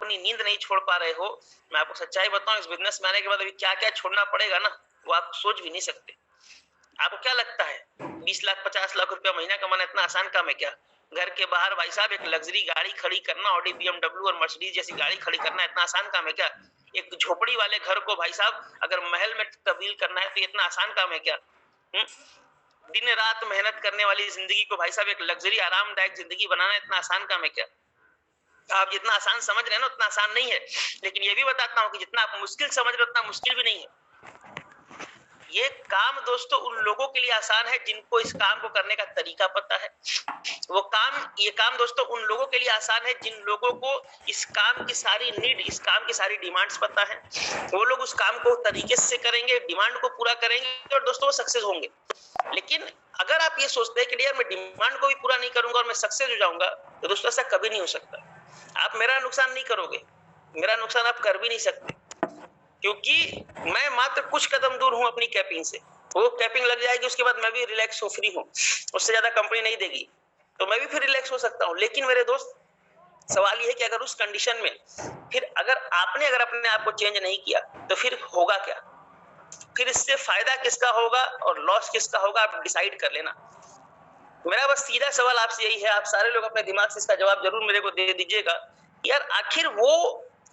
अपनी नींद नहीं छोड़ पा रहे हो, मैं आपको सच्चाई बताऊं, इस बिजनेस में आने के बाद अभी क्या क्या छोड़ना पड़ेगा ना, वो आप सोच भी नहीं सकते। आपको क्या लगता है 20 लाख 50 लाख रुपया महीना कमाना इतना आसान काम है क्या? घर के बाहर भाई साहब एक लग्जरी गाड़ी खड़ी करना, ऑडी BMW और मर्सिडीज जैसी गाड़ी खड़ी करना इतना आसान काम है क्या? एक झोपड़ी वाले घर को भाई साहब अगर महल में तब्दील करना है तो इतना आसान काम है क्या? दिन रात मेहनत करने वाली जिंदगी को भाई साहब एक लग्जरी आरामदायक जिंदगी बनाना इतना आसान काम है क्या? आप जितना आसान समझ रहे हैं ना उतना आसान नहीं है, लेकिन ये भी बताता हूं कि जितना आप मुश्किल समझ रहे हो उतना मुश्किल भी नहीं है। ये काम दोस्तों उन लोगों के लिए आसान है जिनको इस काम को करने का तरीका पता है। ये काम दोस्तों उन लोगों के लिए आसान है जिन लोगों को इस काम की सारी नीड, इस काम की सारी डिमांड्स पता है। वो लोग उस काम को तरीके से करेंगे, डिमांड को पूरा करेंगे और दोस्तों वो सक्सेस होंगे। लेकिन अगर आप ये सोचते हैं कि यार मैं डिमांड को भी पूरा नहीं करूंगा और मैं सक्सेस हो जाऊंगा, तो दोस्तों ऐसा कभी नहीं हो सकता। आप मेरा नुकसान नहीं करोगे, मेरा नुकसान आप कर भी नहीं सकते, क्योंकि मैं मात्र कुछ कदम दूर हूं अपनी कैपिंग से। वो कैपिंग लग जाएगी, उसके बाद मैं भी रिलैक्स हो, फ्री हूं, उससे ज्यादा कंपनी नहीं देगी तो मैं भी फिर रिलैक्स हो सकता हूं। लेकिन मेरे दोस्त, सवाल ये है कि अगर उस कंडीशन में फिर अगर अपने आप को चेंज नहीं किया तो फिर होगा क्या? फिर इससे फायदा किसका होगा और लॉस किसका होगा, आप डिसाइड कर लेना। मेरा बस सीधा सवाल आपसे यही है, आप सारे लोग अपने दिमाग से इसका जवाब जरूर मेरे को दे दीजिएगा, यार आखिर वो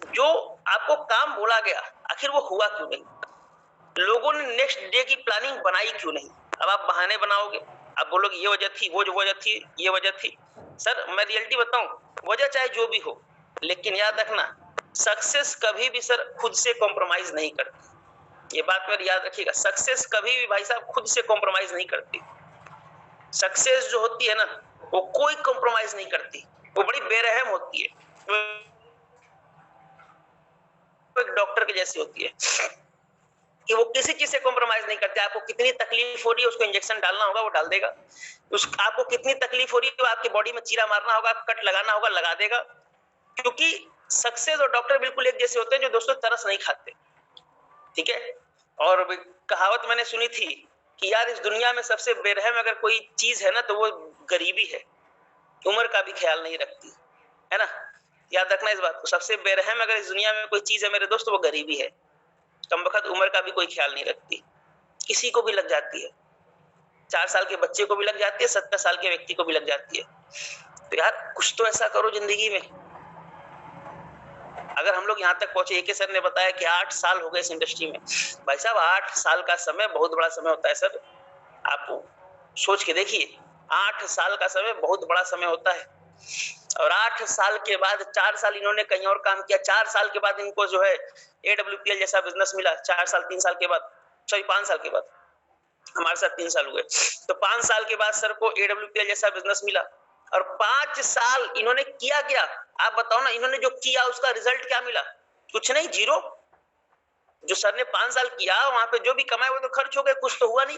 जो आपको काम बोला गया आखिर वो हुआ क्यों नहीं? लोगों ने नेक्स्ट डे की प्लानिंग बनाई क्यों नहीं? अब आप बहाने बनाओगे, आप बोलोगे ये वजह थी, वो जो वजह थी, ये वजह थी। सर मैं रियलिटी बताऊं, वजह चाहे जो भी हो, लेकिन याद रखना सक्सेस कभी भी सर खुद से कॉम्प्रोमाइज नहीं करती। ये बात मेरी याद रखिएगा, सक्सेस कभी भी भाई साहब खुद से कॉम्प्रोमाइज नहीं करती। सक्सेस जो होती है ना वो कोई कॉम्प्रोमाइज नहीं करती, वो बड़ी बेरहम होती है, एक डॉक्टर के जैसी होती है कि वो किसी चीज से कॉम्प्रोमाइज नहीं करते। आपको कितनी तकलीफ हो रही है, उसको इंजेक्शन डालना होगा वो डाल देगा। आपको कितनी तकलीफ हो रही है, आपकी बॉडी में चीरा मारना होगा, कट लगाना होगा, लगा देगा। क्योंकि सक्सेस और डॉक्टर बिल्कुल एक जैसे होते हैं जो दोस्तों तरस नहीं खाते। ठीक है, और कहावत मैंने सुनी थी कि यार इस दुनिया में सबसे बेरहम अगर कोई चीज है ना तो वो गरीबी है, उम्र का भी ख्याल नहीं रखती है ना। याद रखना इस बात को, सबसे बेरहम अगर इस दुनिया में कोई चीज है मेरे दोस्त वो गरीबी है। कम वक्त उम्र का भी कोई ख्याल नहीं रखती, किसी को भी लग जाती है, 4 साल के बच्चे को भी लग जाती है, 70 साल के व्यक्ति को भी लग जाती है। तो यार कुछ तो ऐसा करो जिंदगी में। अगर हम लोग यहाँ तक पहुंचे, एके सर ने बताया कि 8 साल हो गए इस इंडस्ट्री में। भाई साहब 8 साल का समय बहुत बड़ा समय होता है सर, आप सोच के देखिए, 8 साल का समय बहुत बड़ा समय होता है। और 8 साल के बाद 4 साल इन्होंने कहीं और काम किया, 4 साल के बाद इनको जो है AWPL जैसा बिजनेस मिला। 4 साल 3 साल के बाद, सॉरी 5 साल के बाद, हमारे साथ 3 साल हुए, तो 5 साल के बाद सर को AWPL जैसा बिजनेस मिला। और 5 साल इन्होंने किया क्या, आप बताओ ना, इन्होंने जो किया उसका रिजल्ट क्या मिला? कुछ नहीं, जीरो। जो सर ने 5 साल किया वहां पे जो भी कमाए वो तो खर्च हो गए, कुछ तो हुआ नहीं।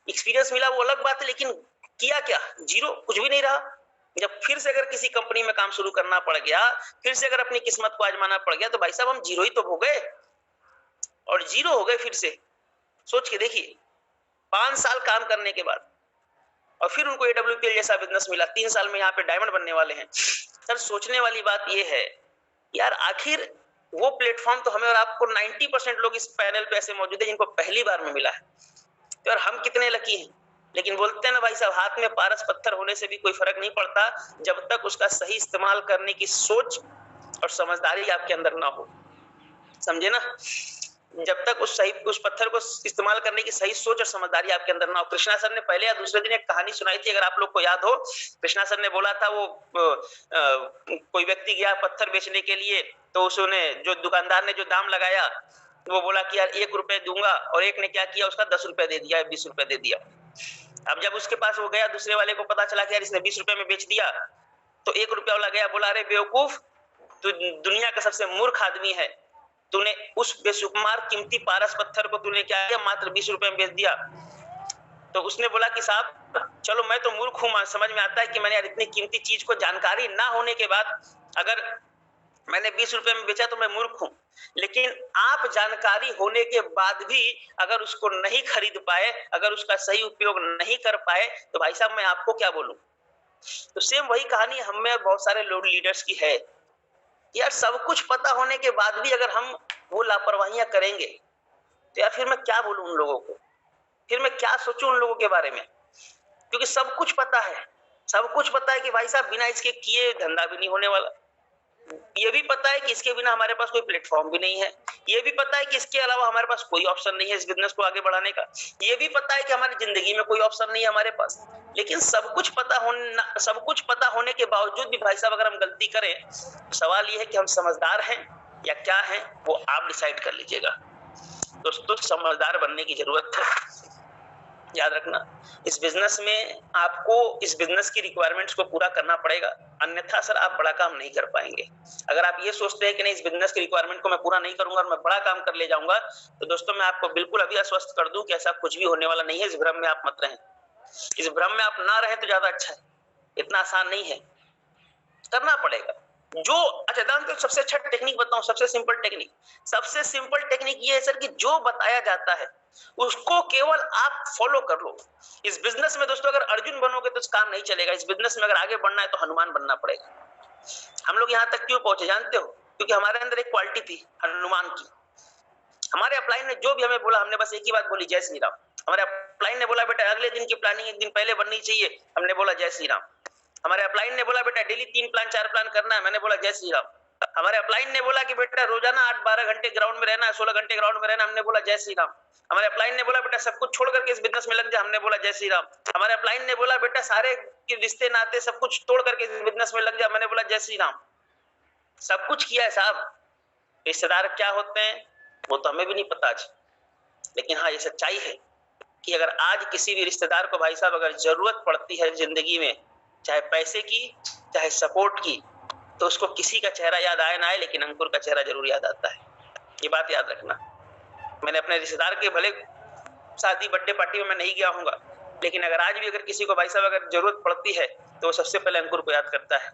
एक्सपीरियंस मिला वो अलग बात है, लेकिन किया क्या? जीरो, कुछ भी नहीं रहा। जब फिर से अगर किसी कंपनी में काम शुरू करना पड़ गया, फिर से अगर अपनी किस्मत को आजमाना पड़ गया, तो भाई साहब हम जीरो ही तो हो गए, और जीरो हो गए फिर से। सोच के देखिए, 5 साल काम करने के बाद और फिर उनको AWPL जैसा बिजनेस मिला, 3 साल में यहाँ पे डायमंड बनने वाले हैं। सर सोचने वाली बात ये है यार, आखिर वो प्लेटफॉर्म तो हमें और आपको 90% लोग इस पैनल पे ऐसे मौजूद है जिनको पहली बार में मिला है, तो यार हम कितने लकी हैं। लेकिन बोलते हैं ना भाई साहब, हाथ में पारस पत्थर होने से भी कोई फर्क नहीं पड़ता जब तक उसका सही इस्तेमाल करने की सोच और समझदारी आपके अंदर ना हो, समझे ना। जब तक उस पत्थर को इस्तेमाल करने की सही सोच और समझदारी आपके अंदर ना हो। कृष्णा सर ने पहले या दूसरे दिन एक कहानी सुनाई थी, अगर आप लोग को याद हो। कृष्णा सर ने बोला था वो कोई व्यक्ति गया पत्थर बेचने के लिए, तो उसने जो दुकानदार ने जो दाम लगाया वो बोला कि यार 1 रुपए दूंगा, और एक ने क्या किया, उसका 10 रुपए दे दिया, 20 रुपए दे दिया। अब जब उसके पास वो गया, दूसरे वाले को पता चला कि यार इसने 20 रुपए में बेच दिया, तो 1 रुपया वाला गया, बोला अरे बेवकूफ, तू दुनिया का सबसे मूर्ख आदमी है, तूने उस बेशुमार कीमती पारस पत्थर को तूने क्या किया, मात्र 20 रुपए में बेच दिया। तो उसने बोला कि साहब चलो मैं तो मूर्ख हूं, समझ में आता है कि मैंने यार इतनी कीमती चीज को जानकारी ना होने के बाद अगर मैंने 20 रुपए में बेचा तो मैं मूर्ख हूं। लेकिन आप जानकारी होने के बाद भी अगर उसको नहीं खरीद पाए, अगर उसका सही उपयोग नहीं कर पाए, तो भाई साहब मैं आपको क्या बोलूं। तो सेम वही कहानी हम में बहुत सारे लोग लीडर्स की है। यार सब कुछ पता होने के बाद भी अगर हम वो लापरवाहियां करेंगे तो यार फिर मैं क्या बोलूं उन लोगों को, फिर मैं क्या सोचूं उन लोगों के बारे में। क्योंकि सब कुछ पता है, सब कुछ पता है कि भाई साहब बिना इसके किए धंधा भी नहीं होने वाला। ये भी पता है कि इसके बिना हमारे पास कोई प्लेटफॉर्म भी नहीं है। ये भी पता है कि इसके अलावा हमारे पास कोई ऑप्शन नहीं है इस बिजनेस को आगे बढ़ाने का। ये भी पता है कि हमारी जिंदगी में कोई ऑप्शन नहीं है हमारे पास। लेकिन सब कुछ पता होने के बावजूद भी भाई साहब अगर हम गलती करें तो सवाल ये है कि हम समझदार हैं या क्या हैं, वो आप डिसाइड कर लीजिएगा। दोस्तों समझदार बनने की जरूरत है। याद रखना, इस बिजनेस में आपको इस बिजनेस की रिक्वायरमेंट्स को पूरा करना पड़ेगा, अन्यथा सर आप बड़ा काम नहीं कर पाएंगे। अगर आप ये सोचते हैं कि नहीं इस बिजनेस की रिक्वायरमेंट को मैं पूरा नहीं करूंगा और मैं बड़ा काम कर ले जाऊंगा, तो दोस्तों मैं आपको बिल्कुल अभी आश्वस्त कर दूं कि ऐसा कुछ भी होने वाला नहीं है। इस भ्रम में आप मत रहें, इस भ्रम में आप ना रहें तो ज्यादा अच्छा है। इतना आसान नहीं है, करना पड़ेगा। जो अच्छा दान सबसे अच्छा टेक्निक बताऊं, सबसे सिंपल टेक्निक ये है सर कि जो बताया जाता है उसको केवल आप फॉलो कर लो। इस बिजनेस में दोस्तों अगर अर्जुन बनोगे तो काम नहीं चलेगा। इस बिजनेस में अगर आगे बढ़ना है तो हनुमान बनना पड़ेगा। हम लोग यहाँ तक क्यों पहुंचे जानते हो? क्योंकि हमारे अंदर एक क्वालिटी थी हनुमान की। हमारे अपलाइन ने जो भी हमें बोला, हमने बस एक ही बात बोली, जय श्री राम। हमारे अपलाइन ने बोला बेटा अगले दिन की प्लानिंग एक दिन पहले बननी चाहिए, हमने बोला जय श्री राम। हमारे अपलाइन ने बोला बेटा डेली 3 प्लान 4 प्लान करना है, मैंने बोला जय श्री राम। हमारे अपलाइन ने बोला कि बेटा रोजाना 8-12 घंटे ग्राउंड में रहना है, 16 घंटे ग्राउंड में रहना, हमने बोला जय श्री राम। हमारे अपलाइन ने बोला बेटा सब कुछ छोड़ करके इस बिजनेस में लग जा, हमने बोला जय श्री राम। हमारे अपलाइन ने बोला बेटा सारे के रिश्ते नाते सब कुछ तोड़ करके इस बिजनेस में लग जा, मैंने बोला जय श्री राम। सब कुछ किया है साहब। रिश्तेदार क्या होते हैं वो तो हमें भी नहीं पता आज, लेकिन हाँ ये सच्चाई है कि अगर आज किसी भी रिश्तेदार को भाई साहब अगर जरूरत पड़ती है जिंदगी में, चाहे पैसे की चाहे सपोर्ट की, तो उसको किसी का चेहरा याद आए ना आए लेकिन अंकुर का चेहरा जरूर याद आता है। ये बात याद रखना। मैंने अपने रिश्तेदार के भले शादी बर्थडे पार्टी में मैं नहीं गया हूँगा, लेकिन अगर आज भी अगर किसी को भाई साहब अगर जरूरत पड़ती है तो वो सबसे पहले अंकुर को याद करता है।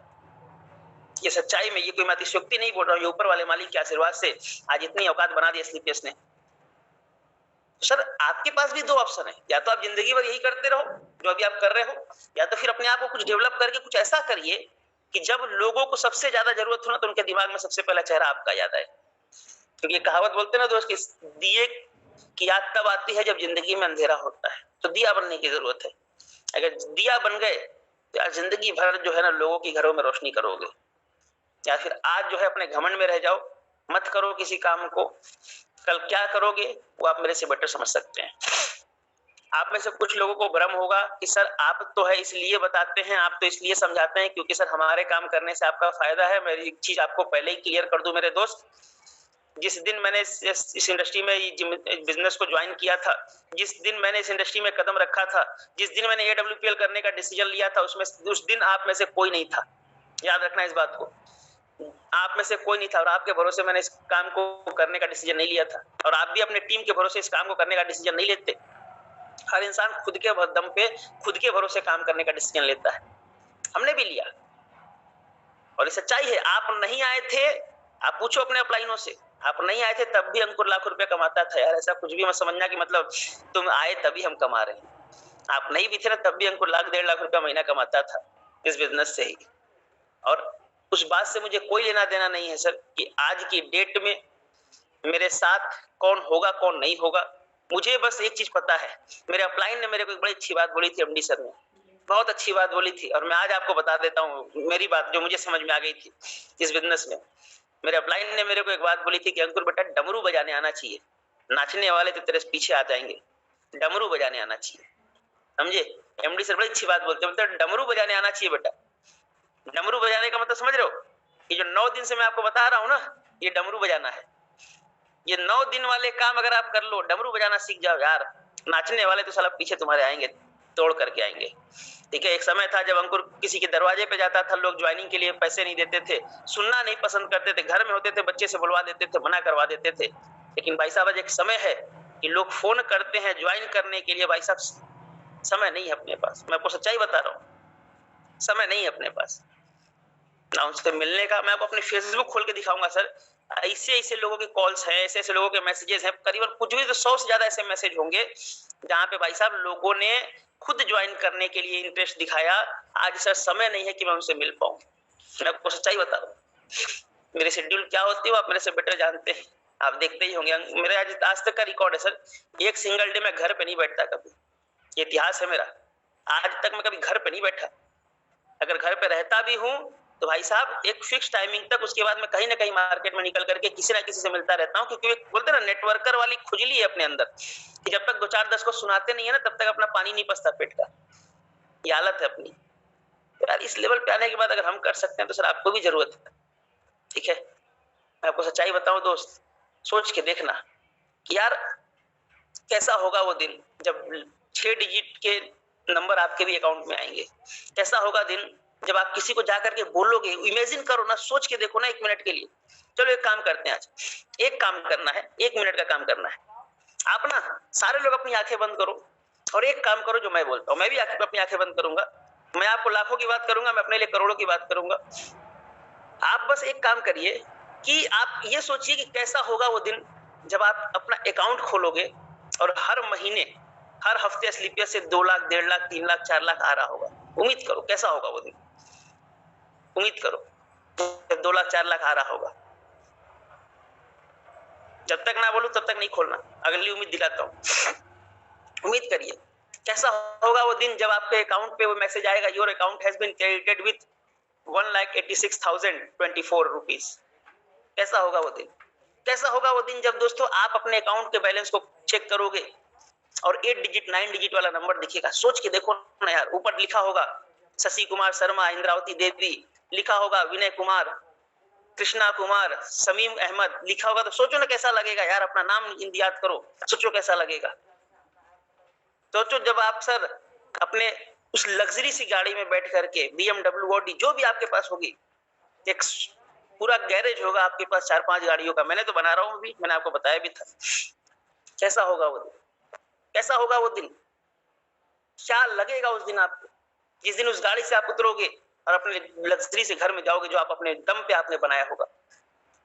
ये सच्चाई में, ये कोई मैं अतिशयोक्ति नहीं बोल रहा हूँ, ये ऊपर वाले मालिक के आशीर्वाद से आज इतनी औकात बना दी स्लीपियस ने। सर आपके पास भी 2 ऑप्शन है, या तो आप जिंदगी भर यही करते रहो जो अभी आप कर रहे हो, या तो फिर अपने आप को कुछ डेवलप करके कुछ ऐसा करिए कि जब लोगों को सबसे ज्यादा जरूरत हो ना तो उनके दिमाग में सबसे पहला चेहरा आपका याद आए। क्योंकि ये कहावत बोलते हैं ना दोस्त, कि दिए की याद तब आती है जब जिंदगी में अंधेरा होता है। तो दिया बनने की जरूरत है। अगर दिया बन गए तो यार जिंदगी भर जो है ना लोगों की घरों में रोशनी करोगे। या फिर आज जो है अपने घमंड में रह जाओ, मत करो किसी काम को, कल क्या करोगे वो आप मेरे से बेटर समझ सकते हैं। आप में से कुछ लोगों को भ्रम होगा कि सर आप तो है इसलिए बताते हैं, आप तो इसलिए समझाते हैं क्योंकि सर हमारे काम करने से आपका फायदा है। मैं एक चीज आपको पहले ही क्लियर कर दूं मेरे दोस्त, जिस दिन मैंने इस इंडस्ट्री में बिजनेस को ज्वाइन किया था, जिस दिन मैंने इस इंडस्ट्री में कदम रखा था, जिस दिन मैंने AWPL करने का डिसीजन लिया था, उस दिन आप में से कोई नहीं था। याद रखना इस बात को, आप में से कोई नहीं था और आपके भरोसे मैंने इस काम को करने का डिसीजन नहीं लिया था। और आप भी अपने टीम के भरोसे इस काम को करने का डिसीजन नहीं लेते। हर इंसान खुद के दम पे खुद के भरोसे काम करने का डिसीजन लेता है। हमने भी लिया और ये सच्चाई है। आप नहीं आए थे, आप पूछो अपने अपलाइनों से, आप नहीं आए थे तब भी अंकुर लाख रुपया कमाता था। यार ऐसा कुछ भी मत समझना कि मतलब तुम आए तभी हम कमा रहे हैं। आप नहीं भी थे ना तब भी अंकुर 1-1.5 लाख रुपया महीना कमाता था इस बिजनेस से ही। और उस बात से मुझे कोई लेना देना नहीं है सर कि आज की डेट में मेरे साथ कौन होगा कौन नहीं होगा। मुझे बस एक चीज पता है, मेरे अपलाइन ने मेरे को एक बड़ी अच्छी बात बोली थी, MD सर ने बहुत अच्छी बात बोली थी, और मैं आज आपको बता देता हूँ मेरी बात जो मुझे समझ में आ गई थी इस बिजनेस में। मेरे अपलाइन ने मेरे को एक बात बोली थी कि अंकुर बेटा डमरू बजाने आना चाहिए, नाचने वाले तो तेरे पीछे आ जाएंगे, डमरू बजाने आना चाहिए। समझे? MD सर बड़ी अच्छी बात बोलते हैं, मतलब डमरू बजाने आना चाहिए बेटा। डमरू बजाने का मतलब समझ रहे हो? ये जो 9 दिन से मैं आपको बता रहा हूँ ना, ये डमरू बजाना है। ये 9 दिन वाले काम अगर आप कर लो, डमरू बजाना सीख जाओ यार, नाचने वाले तो साला पीछे तुम्हारे आएंगे, तोड़ करके आएंगे। ठीक है, एक समय था जब अंकुर किसी के दरवाजे पे जाता था, लोग ज्वाइनिंग के लिए पैसे नहीं देते थे, सुनना नहीं पसंद करते थे, घर में होते थे बच्चे से बुलवा देते थे, मना करवा देते थे। लेकिन भाई साहब आज एक समय है कि लोग फोन करते हैं ज्वाइन करने के लिए। भाई साहब समय नहीं है अपने पास, मैं आपको सच्चाई बता रहा हूँ, समय नहीं है अपने पास ना उनसे मिलने का। मैं आपको अपने फेसबुक खोल के दिखाऊंगा सर, ऐसे ऐसे लोगों के कॉल्स हैं, ऐसे ऐसे लोगों के मैसेजेस हैं, करीबन कुछ भी तो 100 से ज्यादा ऐसे मैसेज होंगे जहां पे भाई साहब लोगों ने खुद ज्वाइन करने के लिए इंटरेस्ट दिखाया। आज सर समय नहीं है कि मैं उनसे मिल पाऊं, मैं आपको सच्चाई बता रहा हूँ। मेरे शेड्यूल क्या होती है वो आप मेरे से बेटर जानते हैं, आप देखते ही होंगे। मेरे आज तक का रिकॉर्ड है सर, एक सिंगल डे मैं घर पे नहीं बैठता कभी, ये इतिहास है मेरा। आज तक मैं कभी घर पे नहीं बैठा, अगर घर पे रहता भी हूँ तो भाई साहब एक फिक्स टाइमिंग तक, उसके बाद मैं कहीं ना कहीं मार्केट में निकल करके किसी ना किसी से मिलता रहता हूँ, क्योंकि बोलते ना नेटवर्कर वाली खुजली है अपने अंदर कि जब तक 2-4-10 को सुनाते नहीं है ना तब तक अपना पानी नहीं पसता पेट का, ये हालत है अपनी। यार इस लेवल पे आने के बाद अगर हम कर सकते हैं तो सर आपको भी जरूरत है, ठीक है। मैं आपको सच्चाई बताऊं दोस्त, सोच के देखना कि यार कैसा होगा वो दिन जब 6 डिजिट के नंबर आपके भी अकाउंट में आएंगे, कैसा होगा दिन जब आप किसी को जाकर के बोलोगे। इमेजिन करो ना, सोच के देखो ना 1 मिनट के लिए। चलो एक काम करते हैं, आज एक काम करना है, 1 मिनट का काम करना है। आप ना सारे लोग अपनी आंखें बंद करो और एक काम करो जो मैं बोलता हूँ, मैं भी अपनी आंखें बंद करूंगा, मैं आपको लाखों की बात करूंगा, मैं अपने लिए करोड़ों की बात करूंगा। आप बस एक काम करिए कि आप ये सोचिए कि कैसा होगा वो दिन जब आप अपना अकाउंट खोलोगे और हर महीने हर हफ्ते स्लीपियस से 2 लाख 1.5 लाख 3 लाख 4 लाख आ रहा होगा। उम्मीद करो कैसा होगा वो दिन, उम्मीद करो जब 2 लाख 4 लाख आ रहा होगा। जब तक ना बोलूं तब तक नहीं खोलना, अगली उम्मीद दिलाता हूं। उम्मीद करिए कैसा होगा वो दिन जब आपके अकाउंट पे वो मैसेज आएगा, your account has been credited with 1,86,024 rupees. कैसा होगा वो दिन, कैसा होगा वो दिन जब दोस्तों आप अपने अकाउंट के बैलेंस को चेक करोगे और 8 डिजिट 9 डिजिट वाला नंबर दिखेगा। सोच के देखो ना यार, ऊपर लिखा होगा शशि कुमार शर्मा, इंद्रावती देवी, लिखा होगा विनय कुमार, कृष्णा कुमार, समीम अहमद लिखा होगा, तो सोचो ना कैसा लगेगा यार। अपना नाम याद करो, सोचो कैसा लगेगा। सोचो जब आप सर अपने उस लग्जरी सी गाड़ी में बैठ करके, BMW ऑडी जो भी आपके पास होगी, एक पूरा गैरेज होगा आपके पास 4-5 गाड़ियों का, मैंने तो बना रहा हूँ अभी, मैंने आपको बताया भी था। कैसा होगा वो दिन, कैसा होगा वो दिन, क्या लगेगा उस दिन आपको, जिस दिन उस गाड़ी से आप उतरोगे और अपने लग्जरी से घर में जाओगे जो आप अपने दम पे आपने बनाया होगा।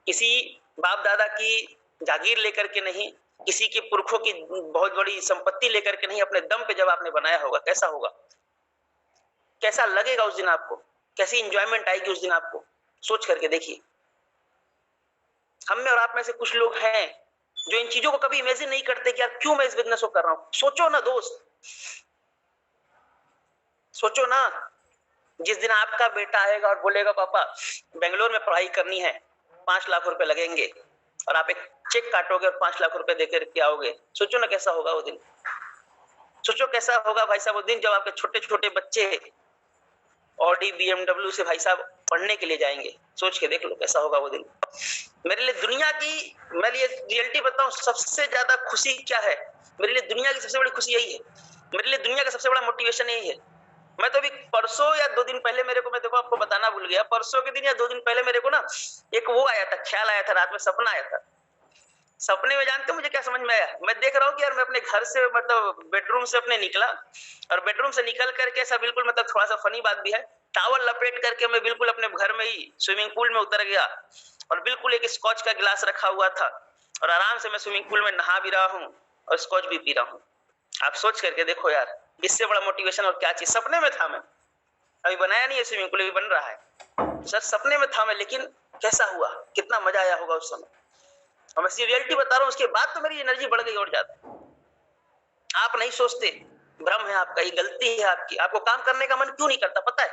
किसी बाप दादा की जागीर लेकर के नहीं, किसी के पुरखों की बहुत बड़ी संपत्ति लेकर के नहीं, अपने दम पे जब आपने बनाया होगा, कैसा होगा, कैसा लगेगा उस दिन आपको, कैसी इंजॉयमेंट आएगी उस दिन आपको, सोच करके देखिए। हम में और आप में से कुछ लोग हैं जो इन चीजों को कभी इमेजिन नहीं करते कि यार क्यों मैं इस बिजनेस को कर रहा हूं। सोचो ना दोस्त, सोचो ना, जिस दिन आपका बेटा आएगा और बोलेगा पापा बेंगलोर में पढ़ाई करनी है, 5 लाख रुपए लगेंगे, और आप एक चेक काटोगे और 5 लाख रुपए देकर के आओगे, सोचो ना कैसा होगा वो दिन। सोचो कैसा होगा भाई साहब वो दिन जब आपके छोटे छोटे बच्चे ऑडी BMW से भाई साहब पढ़ने के लिए जाएंगे। सोच के देख लो कैसा होगा वो दिन। मेरे लिए दुनिया की, मैं ये रियलिटी बताऊं, सबसे ज्यादा खुशी क्या है, मेरे लिए दुनिया की सबसे बड़ी खुशी यही है, मेरे लिए दुनिया का सबसे बड़ा मोटिवेशन यही है। मैं तो अभी परसों या 2 दिन पहले मेरे को, मैं देखो आपको बताना भूल गया, परसों के दिन या 2 दिन पहले मेरे को ना एक वो आया था, ख्याल आया था, रात में सपना आया था। सपने में जानते मुझे क्या समझ में आया, मैं देख रहा हूँ कि यार मैं अपने घर से, मतलब बेडरूम से अपने निकला, और बेडरूम से निकल करके ऐसा बिल्कुल, मतलब थोड़ा सा फनी बात भी है, टावल लपेट करके मैं बिल्कुल अपने घर में ही स्विमिंग पूल में उतर गया, और बिल्कुल एक स्कॉच का गिलास रखा हुआ था, और आराम से मैं स्विमिंग पूल में नहा भी रहा हूँ और स्कॉच भी पी रहा हूँ। आप सोच करके देखो यार, इससे बड़ा मोटिवेशन और क्या चीज। सपने में था मैं, अभी बनाया नहीं है स्विमिंग पूल, अभी बन रहा है सर, सपने में था मैं, लेकिन कैसा हुआ, कितना मजा आया होगा उस समय। और मैं रियलिटी बता रहा हूँ, उसके बाद तो मेरी एनर्जी बढ़ गई और ज्यादा। आप नहीं सोचते, भ्रम है आपका, ये गलती है आपकी। आपको काम करने का मन क्यों नहीं करता पता है,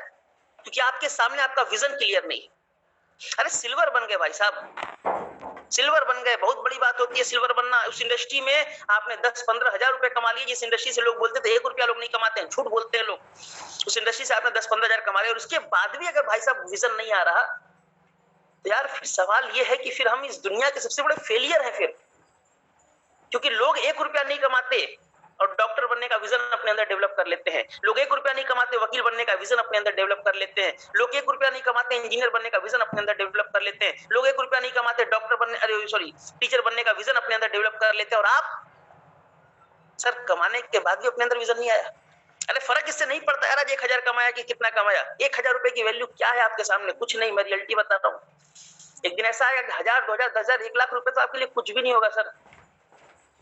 क्योंकि आपके सामने आपका विजन क्लियर नहीं। अरे सिल्वर बन गए भाई साहब, सिल्वर बन गए, बहुत बड़ी बात होती है सिल्वर बनना। उस इंडस्ट्री में आपने 10-15 हजार रुपए कमा लिए, जिस इंडस्ट्री से लोग बोलते थे 1 रुपया लोग नहीं कमाते हैं, झूठ बोलते हैं लोग। उस इंडस्ट्री से आपने 10-15 हजार कमा लिए, और उसके बाद भी अगर भाई साहब विजन नहीं आ रहा, तो यार फिर सवाल ये है कि फिर हम इस दुनिया के सबसे बड़े फेलियर हैं फिर। क्योंकि लोग 1 रुपया नहीं कमाते और डॉक्टर बनने का विजन अपने अंदर डेवलप कर लेते हैं, लोग 1 रुपया नहीं कमाते वकील बनने का विजन अपने अंदर डेवलप कर लेते हैं, लोग 1 रुपया नहीं कमाते इंजीनियर बनने का विजन अपने अंदर डेवलप कर लेते हैं, लोग 1 रुपया नहीं कमाते डॉक्टर बनने, अरे सॉरी टीचर बनने का विजन अपने अंदर डेवलप कर लेते हैं। और आप सर कमाने के बाद भी अपने अंदर विजन नहीं आया। अरे फर्क इससे नहीं पड़ता यार, आज 1000 कमाया कि कितना कमाया, 1000 रुपए की वैल्यू क्या है आपके सामने, कुछ नहीं। मैं रियलिटी बताता हूँ, एक दिन ऐसा आएगा 1000, 2000, 10,000, 1 लाख रुपए तो आपके लिए कुछ भी नहीं होगा सर।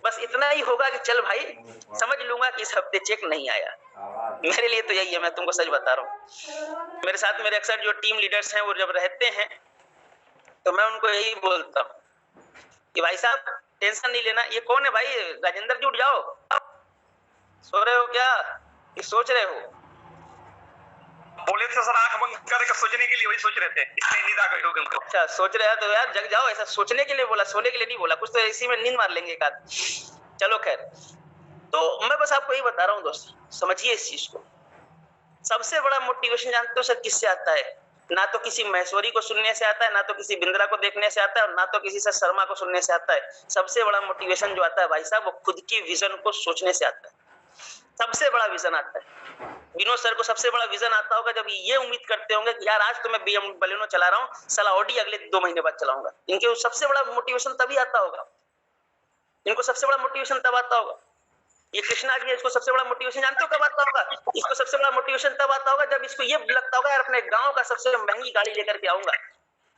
बस इतना ही होगा कि चल भाई समझ लूंगा कि इस हफ्ते चेक नहीं आया। मेरे लिए तो यही है, मैं तुमको सच बता रहा हूँ। मेरे साथ मेरे अक्सर जो टीम लीडर्स हैं वो जब रहते हैं तो मैं उनको यही बोलता हूँ कि भाई साहब टेंशन नहीं लेना। ये कौन है भाई? राजेंद्र जी, उठ जाओ, सो रहे हो क्या? ये सोच रहे हो? बोले थे सर आंख बंद करके सोचने के लिए, वही सोच रहे थे, इसलिए नींद आ गई होगी उनको। अच्छा, सोच रहे हैं तो यार जग जाओ। ऐसा सोचने के लिए बोला, सोने के लिए नहीं बोला। कुछ तो इसी में नींद मार लेंगे एक आध। चलो खैर, तो मैं बस आपको यही बता रहा हूँ दोस्त, समझिए इस चीज को। सबसे बड़ा मोटिवेशन जानते हो सर किससे आता है? ना तो किसी महेश्वरी को सुनने से आता है, ना तो किसी बिंद्रा को देखने से आता है, और ना तो किसी सर शर्मा को सुनने से आता है। सबसे बड़ा मोटिवेशन जो आता है भाई साहब, वो खुद की विजन को सोचने से आता है। सबसे बड़ा विजन आता है। विनोद सर को सबसे बड़ा विजन आता होगा जब ये उम्मीद करते होंगे कि यार आज तो मैं बीएम बलेनो चला रहा हूँ, साला ऑडी अगले 2 महीने बाद चलाऊंगा। इनके सबसे बड़ा मोटिवेशन तभी आता होगा। इनको सबसे बड़ा मोटिवेशन तब आता होगा। ये कृष्णा जी, इसको सबसे बड़ा मोटिवेशन जानते हो कब आता होगा? इसको सबसे बड़ा मोटिवेशन तब आता होगा जब इसको ये लगता होगा यार अपने गांव का सबसे महंगी गाड़ी लेकर के आऊंगा।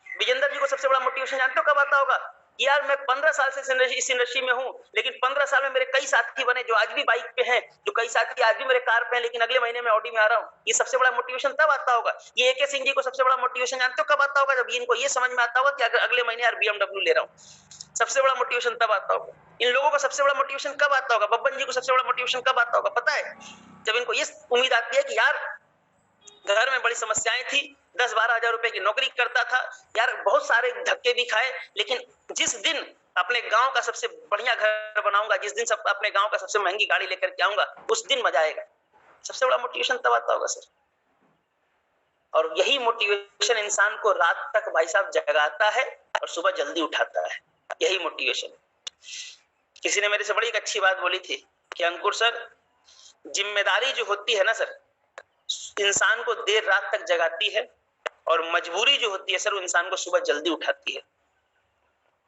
विजेंद्र जी को सबसे बड़ा मोटिवेशन जानते हो कब आता होगा? यार मैं 15 साल से इस इंडस्ट्री में हूं, लेकिन 15 साल में मेरे कई साथी बने जो आज भी बाइक पे हैं, जो कई साथी आज भी मेरे कार पे हैं, लेकिन अगले महीने में ऑडी में आ रहा हूं। ये सबसे बड़ा मोटिवेशन तब आता होगा। ये एके सिंह जी को सबसे बड़ा मोटिवेशन जानते हो कब आता होगा? जब इनको ये समझ में आता होगा कि अगले महीने यार BMW ले रहा हूं। सबसे बड़ा मोटिवेशन तब आता होगा। इन लोगों को सबसे बड़ा मोटिवेशन कब आता होगा? बब्बन जी को सबसे बड़ा मोटिवेशन कब आता होगा पता है? जब इनको ये उम्मीद आती है कि यार घर में बड़ी समस्याएं थी, 10-12 हजार रुपए की नौकरी करता था, यार बहुत सारे धक्के भी खाए, लेकिन जिस दिन अपने गांव का सबसे बढ़िया घर बनाऊंगा, जिस दिन अपने गांव का सबसे महंगी गाड़ी लेकर के आऊंगा, उस दिन मजा आएगा। सबसे बड़ा मोटिवेशन तब आता होगा सर। और यही मोटिवेशन इंसान को रात तक भाई साहब जगाता है और सुबह जल्दी उठाता है। यही मोटिवेशन। किसी ने मेरे से बड़ी एक अच्छी बात बोली थी कि अंकुर सर, जिम्मेदारी जो होती है ना सर, इंसान को देर रात तक जगाती है, और मजबूरी जो होती है सर, वो इंसान को सुबह जल्दी उठाती है।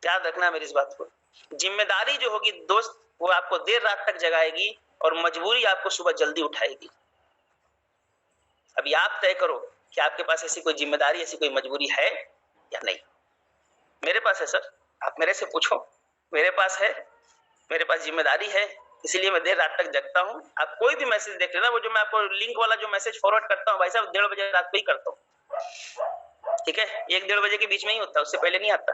याद रखना मेरी इस बात को। जिम्मेदारी जो होगी दोस्त, वो आपको देर रात तक जगाएगी, और मजबूरी आपको सुबह जल्दी उठाएगी। अभी आप तय करो कि आपके पास ऐसी कोई जिम्मेदारी, ऐसी कोई मजबूरी है या नहीं। मेरे पास है सर, आप मेरे से पूछो। मेरे पास है, मेरे पास जिम्मेदारी है, इसीलिए मैं देर रात तक जगता हूँ। आप कोई भी मैसेज देख लेना, वो जो मैं आपको लिंक वाला जो मैसेज फॉरवर्ड करता हूँ भाई साहब, 1:30 बजे रात को ही करता हूँ। ठीक है, 1-1:30 बजे के बीच में ही होता है, उससे पहले नहीं आता।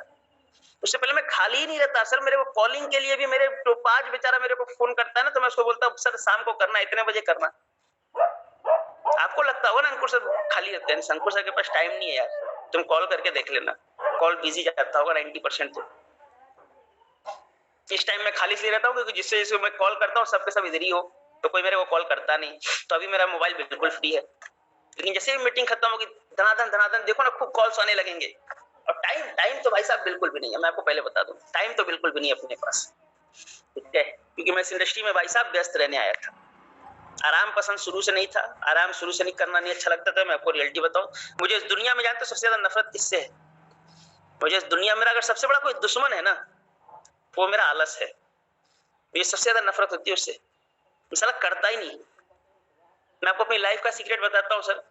उससे पहले मैं खाली ही नहीं रहता सर। मेरे को कॉलिंग के लिए भी मेरे तो 5 बेचारा मेरे को फोन करता है ना, तो मैं उसको बोलता हूँ सर शाम को करना, इतने बजे करना। आपको लगता होगा ना अंकुर सर खाली रहते हैं, अंकुर सर के पास टाइम नहीं है यार। तुम कॉल करके देख लेना, कॉल बिजी जाता होगा 90%। तो इस टाइम में खाली इसलिए रहता हूँ क्योंकि जिससे मैं कॉल करता हूँ सबके सब इधर ही हो, तो कोई मेरे को कॉल करता नहीं। तो अभी मेरा मोबाइल बिल्कुल फ्री है, लेकिन जैसे ही मीटिंग खत्म होगी धनाधन देखो ना खूब कॉल्स आने लगेंगे। और टाइम तो भाई साहब बिल्कुल भी नहीं है, मैं आपको पहले बता दूं, टाइम तो बिल्कुल भी नहीं है अपने पास। ठीक है, क्योंकि मैं इस इंडस्ट्री में भाई साहब व्यस्त रहने आया था। आराम पसंद शुरू से नहीं था, आराम शुरू से नहीं करना नहीं अच्छा लगता था। मैं आपको रियलिटी बताऊं, मुझे इस दुनिया में जानते हो सबसे ज्यादा नफरत किससे है? मुझे इस दुनिया में अगर सबसे बड़ा कोई दुश्मन है ना, वो मेरा आलस है। मुझे सबसे ज्यादा नफरत होती है उससे। साला करता ही नहीं। मैं आपको अपनी लाइफ का सीक्रेट बताता हूँ सर।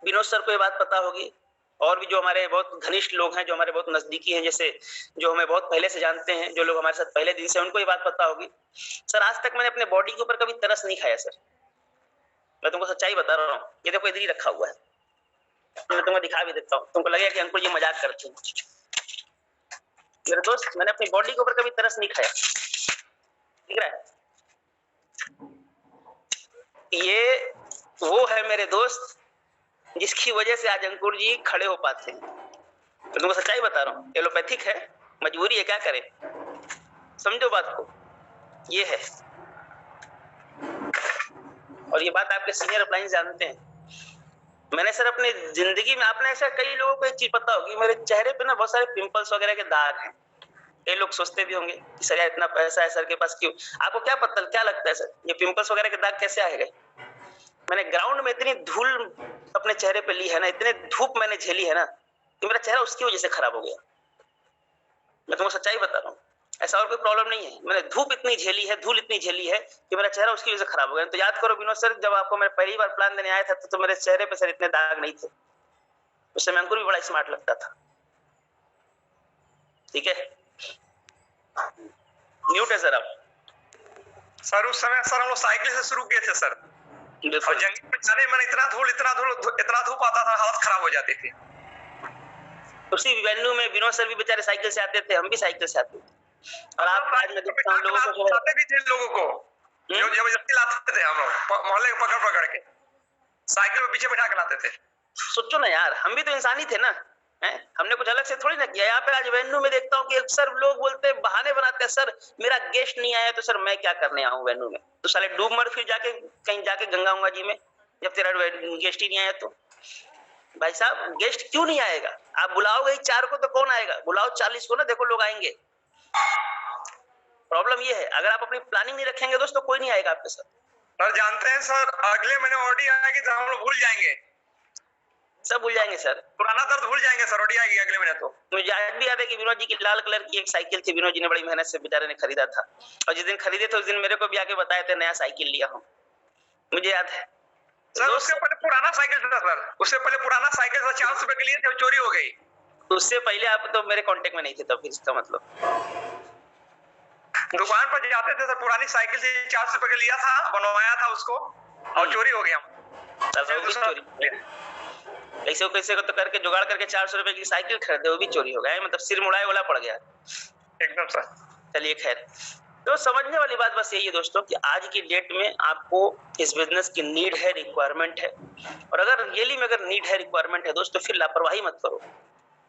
विनोद सर को ये बात पता होगी, और भी जो हमारे बहुत घनिष्ठ लोग हैं, जो हमारे बहुत नजदीकी हैं, जैसे जो हमें बहुत पहले से जानते हैं, जो लोग हमारे साथ पहले दिन से, उनको ये बात पता होगी। सर आज तक मैंने अपने बॉडी के ऊपर कभी तरस नहीं खाया सर। मैं तुमको सच्चाई बता रहा हूँ। ये देखो इधर ही रखा हुआ है, मैं तुम्हें दिखा भी देता हूँ। तुमको लगेगा कि अंकुर जी मजाक करते हैं। मेरे दोस्त, मैंने अपनी बॉडी के ऊपर कभी तरस नहीं खाया। ठीक है, ये वो है मेरे दोस्त जिसकी वजह से आज अंकुर जी खड़े हो पाते हैं। मैं तुमको सच्चाई बता रहा हूँ। एलोपैथिक है, मजबूरी है, क्या करें, समझो बात को। ये है, और ये बात आपके सीनियर अप्लायंस जानते हैं। मैंने सर अपनी जिंदगी में, आपने ऐसा कई लोगों को एक चीज पता होगी, मेरे चेहरे पे ना बहुत सारे पिंपल्स वगैरह के दाग हैं। कई लोग सोचते भी होंगे कि सर यार इतना पैसा है सर के पास, क्यों? आपको क्या पता, क्या लगता है सर ये पिंपल्स वगैरह के दाग कैसे आए गए? मैंने ग्राउंड में इतनी धूल अपने चेहरे पे ली है ना, इतने धूप मैंने झेली है ना, कि मेरा चेहरा उसकी वजह से खराब हो गया। मैं तुमको सच्चाई बता रहा हूँ, ऐसा और कोई प्रॉब्लम नहीं है। मैंने धूप इतनी झेली है, धूल इतनी झेली है कि मेरा चेहरा उसकी वजह से खराब हो गया। तो याद करो विनोद सर, जब आपको मैं पहली बार प्लान देने आया था तो मेरे चेहरे पे सर इतने दाग नहीं थे। उस समय अंकुर भी बड़ा स्मार्ट लगता था। ठीक है, म्यूट है सर आप। सर उस समय सर हम लोग साइकिल से शुरू किए थे सर, और जंगल में जाने में इतना धूप आता था, हालत खराब हो जाती थी। उसी वेन्यू में विनोद सर भी बेचारे साइकिल से आते थे, हम भी साइकिल से आते थे। और आप आज मैं देखता हूँ लोगों को लाते भी थे, लोगों को जबरदस्ती लाते थे, हम लोग मोहल्ले को पकड़ पकड़ के साइकिल में पीछे बिठा के लाते थे। सोचो ना यार, हम भी तो इंसान ही थे ना, हैं? हमने कुछ अलग से थोड़ी ना किया। यहाँ पे आज वेन्यू में देखता हूँ कि अक्सर लोग बोलते हैं, बहाने बनाते हैं, सर मेरा गेस्ट नहीं आया तो सर मैं क्या करने आऊँ वेन्यू में, तो साले डूब मर फिर जाके कहीं जाके गंगा जी में, जब तेरा गेस्ट ही नहीं आया तो। भाई साहब गेस्ट क्यों नहीं आएगा? आप बुलाओगे 4 को तो कौन आएगा? बुलाओ 40 को ना, देखो लोग आएंगे। प्रॉब्लम ये है, अगर आप अपनी प्लानिंग नहीं रखेंगे दोस्तों, कोई नहीं आएगा आपके साथ। सर जानते हैं सर, अगले महीने ऑडी आएगी तो हम लोग भूल जाएंगे, सब भूल जाएंगे सर, पुराना दर्द भूल जाएंगे सर, ऑडी आएगी अगले महीने। तो मुझे आज भी याद है कि विनोद जी की लाल कलर की एक साइकिल थी, विनोद जी ने बड़ी मेहनत से बेचारे ने खरीदा था, और जिस दिन खरीदे थे उस दिन मेरे को भी आके बताए थे नया साइकिल लिया हूँ, मुझे याद है सर। उससे पहले पुराना साइकिल था सर, उससे पहले पुराना साइकिल था, 400 रुपए के लिए थे, चोरी हो गई। उससे पहले आप तो मेरे कांटेक्ट में नहीं थे तब, इसका मतलब दुकान पर जाते थे सर, पुरानी साइकिल से 400 रुपए का लिया था, बनवाया था उसको, और चोरी हो गया। कैसे कैसे तो करके जुगाड़ करके 400 रुपए की साइकिल खरीदे, वो भी चोरी हो गया, मतलब सिर मुड़ाए वाला पड़ गया एकदम सर। चलिए खैर, तो समझने वाली बात बस यही है दोस्तों कि आज की डेट में आपको इस बिजनेस की नीड है, रिक्वायरमेंट है, और अगर रियली में अगर नीड है, रिक्वायरमेंट है दोस्तों, फिर लापरवाही मत करो,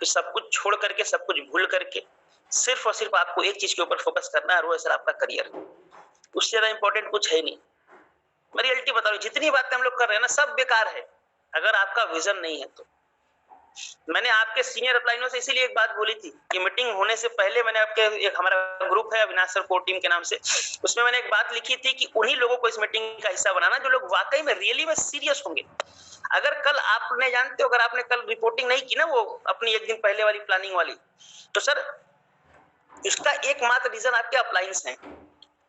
फिर सब कुछ छोड़ करके, सब कुछ भूल करके सिर्फ और सिर्फ आपको एक चीज के ऊपर फोकस करना है, वो है सर आपका करियर। उससे ज्यादा इंपॉर्टेंट कुछ है नहीं। मैं रियलिटी बता रहा हूँ, जितनी बातें हम लोग कर रहे हैं ना, सब बेकार है अगर आपका विजन नहीं है तो। मैंने आपके सीनियर अपलाइनों से इसीलिए एक बात बोली थी कि मीटिंग होने से पहले मैंने आपके एक हमारा ग्रुप है अविनाश सर कोर टीम के नाम से, उसमें मैंने एक बात लिखी थी कि उन्हीं लोगों को इस मीटिंग का हिस्सा बनाना जो लोग वाकई में रियली में सीरियस होंगे। अगर कल आपने जानते हो, अगर आपने कल रिपोर्टिंग नहीं की ना वो अपनी एक दिन पहले वाली प्लानिंग वाली, तो सर इसका एकमात्र रीजन आपके अप्लायंस हैं।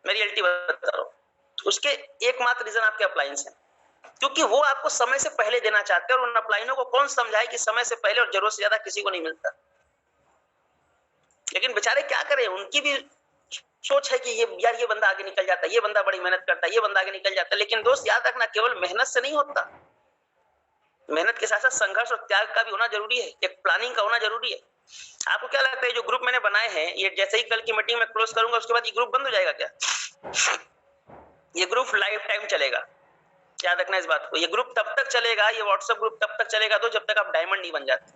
मैं रियलिटी बता रहा हूँ, उसके एकमात्र रीजन आपके अप्लायंस हैं, क्योंकि वो आपको समय से पहले देना चाहते हैं, और उन अप्लाइनों को कौन समझाए कि समय से पहले और जरूरत से ज्यादा किसी को नहीं मिलता। लेकिन बेचारे क्या करें, उनकी भी सोच है कि ये यार ये बंदा आगे निकल जाता है, ये बंदा बड़ी मेहनत करता है, ये बंदा आगे निकल जाता है। लेकिन दोस्त याद रखना, केवल मेहनत से नहीं होता, मेहनत के साथ साथ संघर्ष और त्याग का भी होना जरूरी है, एक प्लानिंग का होना जरूरी है। आपको क्या लगता है जो ग्रुप मैंने बनाए हैं, ये जैसे ही कल की मीटिंग में क्लोज करूंगा उसके बाद ये ग्रुप बंद हो जाएगा क्या? ये ग्रुप लाइफ टाइम चलेगा, याद रखना इस बात को। ये ग्रुप तब तक चलेगा, ये व्हाट्सएप ग्रुप तब तक चलेगा तो जब तक आप डायमंड नहीं बन जाते,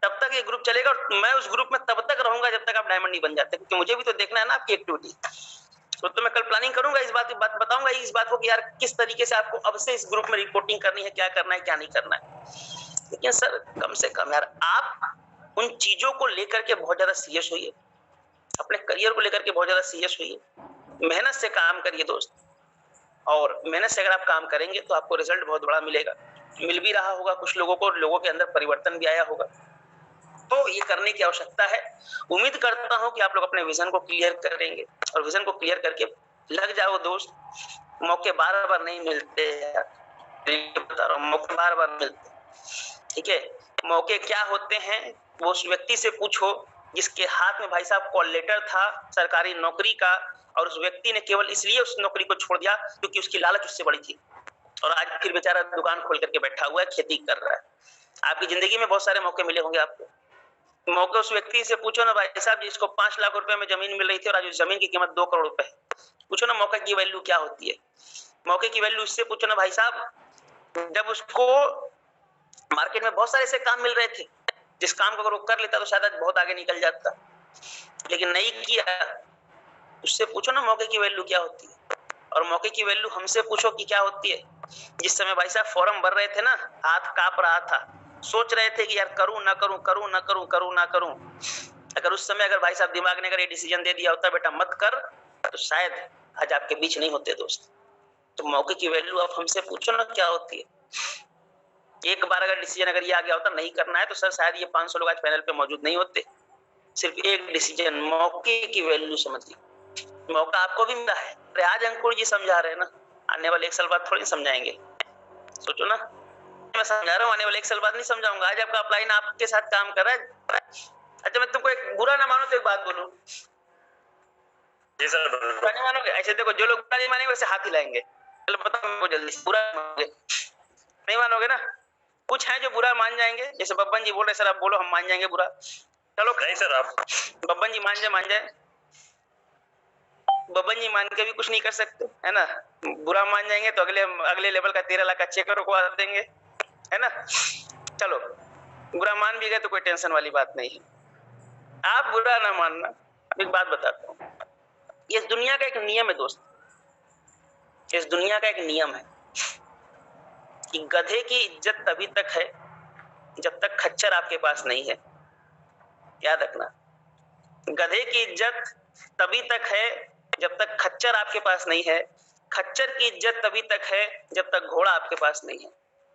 तब तक ये ग्रुप चलेगा, और मैं उस ग्रुप में तब तक रहूंगा जब तक आप डायमंड नहीं बन जाते, क्योंकि मुझे भी तो देखना है ना आपकी एक्टिविटी। तो मैं कल प्लानिंग करूंगा, इस बात बताऊंगा इस बात को कि यार किस तरीके से आपको अब से इस ग्रुप में रिपोर्टिंग करनी है, क्या करना है क्या नहीं करना है। लेकिन सर कम से कम यार आप उन चीजों को लेकर के बहुत ज्यादा सीरियस होइए, अपने करियर को लेकर के बहुत ज्यादा सीरियस होइए, मेहनत से काम करिए दोस्त, और मेहनत से अगर आप काम करेंगे तो आपको रिजल्ट बहुत बड़ा मिलेगा, मिल भी रहा होगा कुछ लोगों को, लोगों के अंदर परिवर्तन भी आया होगा। तो ये करने की आवश्यकता है। उम्मीद करता हूं कि आप लोग अपने विजन को क्लियर करेंगे, और विजन को क्लियर करके लग जाओ दोस्त। मौके बार बार नहीं मिलते यार, बता रहा हूं, मौके बार बार मिलते, ठीक है। मौके क्या होते हैं वो उस व्यक्ति से पूछो जिसके हाथ में भाई साहब कॉल लेटर था सरकारी नौकरी का, और उस व्यक्ति ने केवल इसलिए उस नौकरी को छोड़ दिया क्योंकि उसकी लालच उससे बड़ी थी, और आज फिर बेचारा दुकान खोल करके बैठा हुआ है, खेती कर रहा है। आपकी जिंदगी में बहुत सारे मौके मिले होंगे आपको। मौके उस व्यक्ति से पूछो ना भाई साहब जिसको 5 लाख रुपए में जमीन मिल रही थी और आज उस जमीन की कीमत 2 करोड़ रुपए है। पूछो ना मौके की वैल्यू क्या होती है। मौके की वैल्यू इससे पूछो ना भाई साहब जब उसको मार्केट में बहुत सारे ऐसे काम मिल रहे थे जिस काम को अगर वो कर लेता तो शायद बहुत आगे निकल जाता, लेकिन नहीं किया। उससे पूछो ना मौके की वैल्यू क्या होती है, और मौके की वैल्यू हमसे पूछो कि क्या होती है। जिस समय भाई साहब फॉर्म भर रहे थे ना, हाथ कांप रहा था, सोच रहे थे कि यार करूं ना करूं, करूं ना करूं, करूं ना करूं। अगर उस समय अगर भाई साहब दिमाग ने अगर ये डिसीजन दे दिया होता बेटा मत कर, तो शायद आज आपके बीच नहीं होते दोस्त। तो मौके की वैल्यू आप हमसे पूछो ना क्या होती है। एक बार अगर डिसीजन अगर ये आ गया होता नहीं करना है तो सर शायद ये 500 लोग आज पैनल पे मौजूद नहीं होते। सिर्फ एक डिसीजन, मौके की वैल्यू समझिए। मौका आपको भी मिला है, आज अंकुर जी समझा रहे हैं ना, आने वाले 1 साल बाद थोड़ी समझाएंगे। सोचो ना, मैं समझा रहा हूँ, आने वाले 1 साल बाद नहीं समझाऊंगा। आज आपका अपलाइन आपके साथ काम कर रहा है। अच्छा मैं तुमको एक बुरा ना मानो तो एक बात बोलूं। जी सर, बुरा नहीं मानोगे? ऐसे देखो जो लोग बुरा नहीं मानेंगे वैसे हाथ हिलाएंगे। चलो बताओ जल्दी, बुरा मानोगे? नहीं मानोगे ना? कुछ हैं जो बुरा मान जाएंगे, जैसे बब्बन जी बोल रहे सर आप बोलो हम मान जाएंगे बुरा, चलो नहीं सर, आप बब्बन जी मान जाए, बब्बन जी मान के भी कुछ नहीं कर सकते है ना, बुरा मान जाएंगे तो अगले लेवल का 13 लाख का चेक रुकवा देंगे है ना। चलो बुरा मान भी गए तो कोई टेंशन वाली बात नहीं है, आप बुरा ना मानना। एक बात बताता हूँ, इस दुनिया का एक नियम है दोस्त, इस दुनिया का एक नियम है कि गधे की इज्जत तभी तक है जब तक खच्चर आपके पास नहीं है। याद रखना, गधे की इज्जत तभी तक है जब तक खच्चर आपके पास नहीं है, खच्चर की इज्जत तभी तक है जब तक घोड़ा आपके पास नहीं है।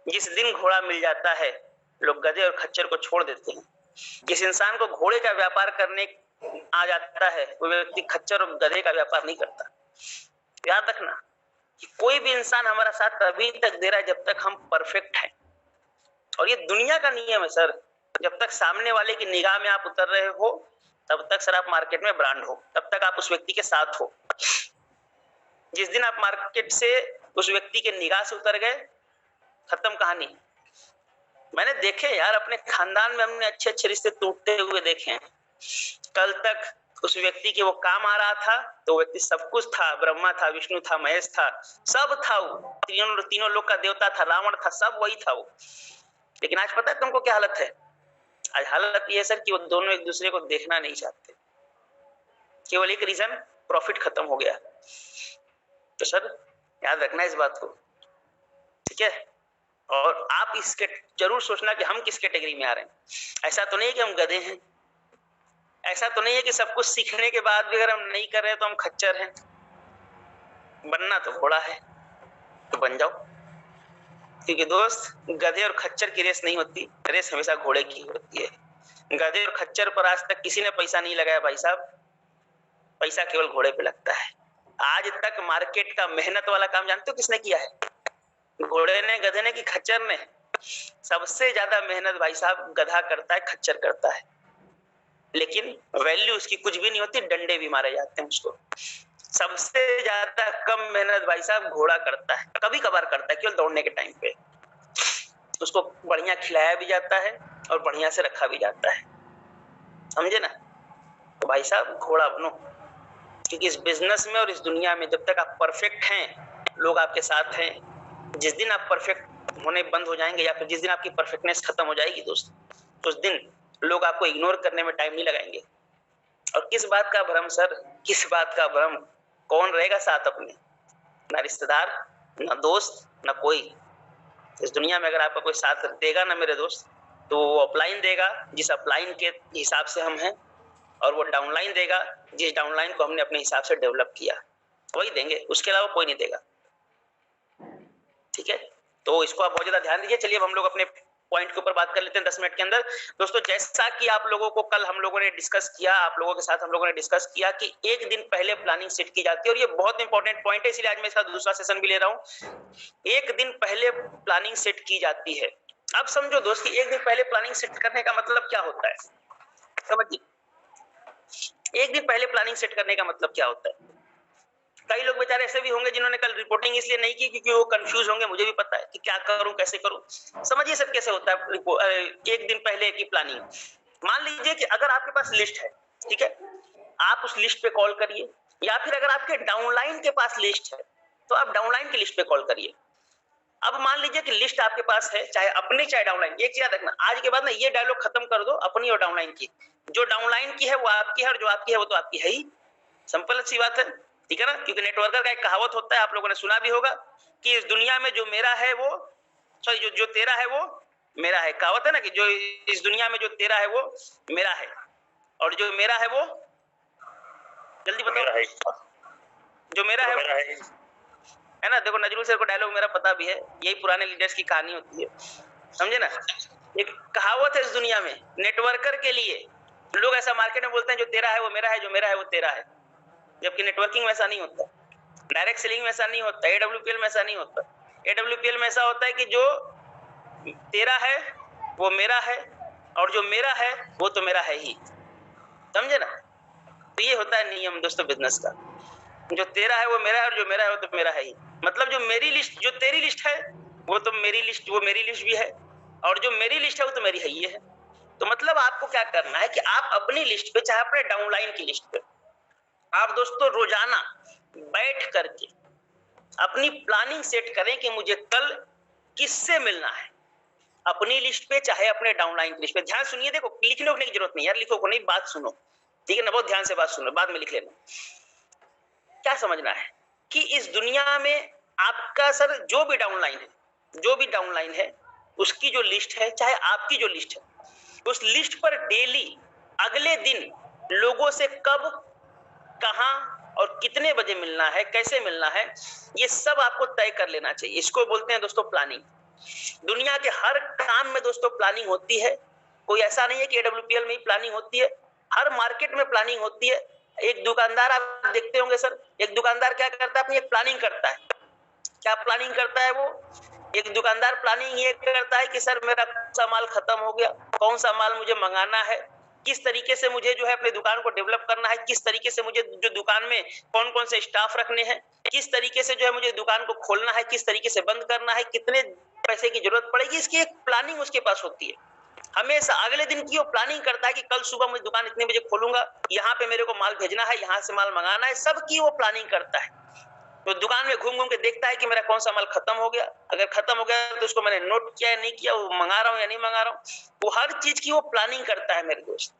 जिस दिन घोड़ा मिल जाता है लोग गधे और खच्चर को छोड़ देते हैं। जिस इंसान को घोड़े का व्यापार करने आ जाता है वो व्यक्ति खच्चर और गधे का व्यापार नहीं करता। याद रखना कि कोई भी इंसान हमारा साथ तभी तक दे रहा है जब तक हम परफेक्ट हैं, और ये दुनिया का नियम है सर। जब तक सामने वाले की निगाह में आप उतर रहे हो तब तक सर आप मार्केट में ब्रांड हो, तब तक आप उस व्यक्ति के साथ हो। जिस दिन आप मार्केट से उस व्यक्ति के निगाह से उतर गए, खत्म कहानी। मैंने देखे यार, अपने खानदान में हमने अच्छे अच्छे रिश्ते टूटते हुए देखे हैं। कल तक उस व्यक्ति के वो काम आ रहा था तो वो व्यक्ति सब कुछ था, ब्रह्मा था, विष्णु था, महेश था, सब था, वो तीनों लोग का देवता था, रावण था, सब वही था वो। लेकिन आज पता है तुमको क्या हालत है? आज हालत ये है सर कि वो दोनों एक दूसरे को देखना नहीं चाहते, केवल एक रीजन, प्रॉफिट खत्म हो गया। तो सर याद रखना इस बात को, ठीक है? और आप इसके जरूर सोचना कि हम किस कैटेगरी में आ रहे हैं। ऐसा तो नहीं है कि हम गधे हैं, ऐसा तो नहीं है कि सब कुछ सीखने के बाद भी अगर हम नहीं कर रहे तो हम खच्चर हैं। बनना तो घोड़ा है तो बन जाओ, क्योंकि दोस्त गधे और खच्चर की रेस नहीं होती, रेस हमेशा घोड़े की होती है। गधे और खच्चर पर आज तक किसी ने पैसा नहीं लगाया भाई साहब, पैसा केवल घोड़े पे लगता है। आज तक मार्केट का मेहनत वाला काम जानते हो किसने किया है? घोड़े ने, गधे ने कि खच्चर ने? सबसे ज्यादा मेहनत भाई साहब गधा करता है, खच्चर करता है, लेकिन वैल्यू उसकी कुछ भी नहीं होती, डंडे भी मारे जाते हैं उसको। सबसे ज्यादा कम मेहनत भाई साहब घोड़ा करता है, कभी कभार करता है, केवल दौड़ने के टाइम पे। उसको बढ़िया खिलाया भी जाता है और बढ़िया से रखा भी जाता है, समझे ना? तो भाई साहब घोड़ा बनो, क्योंकि इस बिजनेस में और इस दुनिया में जब तक आप परफेक्ट हैं लोग आपके साथ हैं। जिस दिन आप परफेक्ट होने बंद हो जाएंगे या फिर जिस दिन आपकी परफेक्टनेस खत्म हो जाएगी दोस्त, तो उस दिन लोग आपको इग्नोर करने में टाइम नहीं लगाएंगे। और किस बात का भ्रम सर, किस बात का भ्रम? कौन रहेगा साथ अपने? ना रिश्तेदार, ना दोस्त, ना कोई। इस दुनिया में अगर आपका कोई साथ देगा ना मेरे दोस्त, तो वो अपलाइन देगा जिस अपलाइन के हिसाब से हम हैं, और वो डाउनलाइन देगा जिस डाउनलाइन को हमने अपने हिसाब से डेवलप किया, वही देंगे, उसके अलावा कोई नहीं देगा। ठीक है, तो इसको आप बहुत ज्यादा ध्यान दीजिए। चलिए अब हम लोग अपने पॉइंट के ऊपर बात कर लेते हैं 10 मिनट के अंदर। दोस्तों जैसा कि आप लोगों को कल हम लोगों ने डिस्कस किया, आप लोगों के साथ हम लोगों ने डिस्कस किया कि एक दिन पहले प्लानिंग सेट की जाती है, और ये बहुत इंपॉर्टेंट पॉइंट है, इसलिए आज मैं इसका दूसरा सेशन भी ले रहा हूं। एक दिन पहले प्लानिंग सेट की जाती है। अब समझो दोस्त कि एक दिन पहले प्लानिंग सेट करने का मतलब क्या होता है, समझिए। एक दिन पहले प्लानिंग सेट करने का मतलब क्या होता है? कई लोग बेचारे ऐसे भी होंगे जिन्होंने कल रिपोर्टिंग इसलिए नहीं की क्योंकि वो कंफ्यूज होंगे, मुझे भी पता है कि क्या करूं, कैसे करूं। समझिए सब कैसे होता है एक दिन पहले की प्लानिंग। मान लीजिए कि अगर आपके पास लिस्ट है, ठीक है, आप उस लिस्ट पे कॉल करिए, या फिर अगर आपके डाउनलाइन के पास लिस्ट है तो आप डाउनलाइन की लिस्ट पे कॉल करिए। अब मान लीजिए कि लिस्ट आपके पास है, चाहे अपनी चाहे डाउनलाइन। एक चीज याद रखना, आज के बाद ना ये डायलॉग खत्म कर दो, अपनी और डाउनलाइन की। जो डाउनलाइन की है वो आपकी है और जो आपकी है वो तो आपकी है ही, सिंपल सी बात है, ठीक है ना? क्योंकि नेटवर्कर का एक कहावत होता है, आप लोगों ने सुना भी होगा कि इस दुनिया में जो मेरा है वो, सॉरी, जो तेरा है वो मेरा है। कहावत है ना कि जो इस दुनिया में जो तेरा है वो मेरा है, और जो मेरा है वो, जल्दी बताओ, जो मेरा है ना? देखो नजरुल सर को डायलॉग मेरा पता भी है, यही पुराने लीडर्स की कहानी होती है, समझे ना? एक कहावत है इस दुनिया में नेटवर्कर के लिए। लोग ऐसा मार्केट में बोलते हैं जो तेरा है वो मेरा है, जो मेरा है वो तेरा है, जबकि नेटवर्किंग में ऐसा नहीं होता, डायरेक्ट सेलिंग में ऐसा नहीं होता, एडब्ल्यूपीएल में ऐसा नहीं होता। एडब्ल्यूपीएल में ऐसा होता है कि जो तेरा है वो मेरा है, और जो मेरा है वो तो मेरा है ही, समझे ना? तो ये होता है नियम दोस्तों बिजनेस का, जो तेरा है वो मेरा है और जो मेरा है वो तो मेरा है ही। मतलब जो मेरी लिस्ट, जो तेरी लिस्ट है वो तो मेरी लिस्ट, वो मेरी लिस्ट भी है, और जो मेरी लिस्ट है वो तो मेरी है ही है। तो मतलब आपको क्या करना है कि आप अपनी लिस्ट पे, चाहे अपने डाउनलाइन की लिस्ट पे, आप दोस्तों रोजाना बैठ करके अपनी प्लानिंग सेट करें कि मुझे कल किससे मिलना है, अपनी लिस्ट पे चाहे अपने डाउनलाइन की लिस्ट पे। ध्यान सुनिए, देखो लिखने की जरूरत नहीं यार, लिखो को नहीं, बात सुनो, ठीक है ना, बहुत ध्यान से बात सुनो, बाद में लिख लेना। क्या समझना है कि इस दुनिया में आपका सर जो भी डाउनलाइन है उसकी जो लिस्ट है, चाहे आपकी जो लिस्ट है, उस लिस्ट पर डेली अगले दिन लोगों से कब, कहां और कितने बजे मिलना है, कैसे मिलना है, ये सब आपको तय कर लेना चाहिए। इसको बोलते हैं दोस्तों प्लानिंग। दुनिया के हर काम में दोस्तों प्लानिंग होती है, कोई ऐसा नहीं है कि AWPL में ही प्लानिंग होती है, हर मार्केट में प्लानिंग होती है। एक दुकानदार आप देखते होंगे सर, एक दुकानदार क्या करता है, अपनी एक प्लानिंग करता है। क्या प्लानिंग करता है वो? एक दुकानदार प्लानिंग ये करता है कि सर मेरा कौन सा माल खत्म हो गया, कौन सा माल मुझे मंगाना है, किस तरीके से मुझे जो है अपनी दुकान को डेवलप करना है, किस तरीके से मुझे जो दुकान में कौन कौन से स्टाफ रखने हैं, किस तरीके से जो है मुझे दुकान को खोलना है, किस तरीके से बंद करना है, कितने पैसे की जरूरत पड़ेगी, इसकी एक प्लानिंग उसके पास होती है। हमेशा अगले दिन की वो प्लानिंग करता है कि कल सुबह मैं दुकान इतने बजे खोलूंगा, यहाँ पे मेरे को माल भेजना है, यहाँ से माल मंगाना है, सबकी वो प्लानिंग करता है। तो दुकान में घूम घूम के देखता है कि मेरा कौन सा माल खत्म हो गया, अगर खत्म हो गया तो उसको मैंने नोट किया या नहीं किया, वो मंगा रहा हूँ या नहीं मंगा रहा हूँ, वो हर चीज की वो प्लानिंग करता है मेरे दोस्त।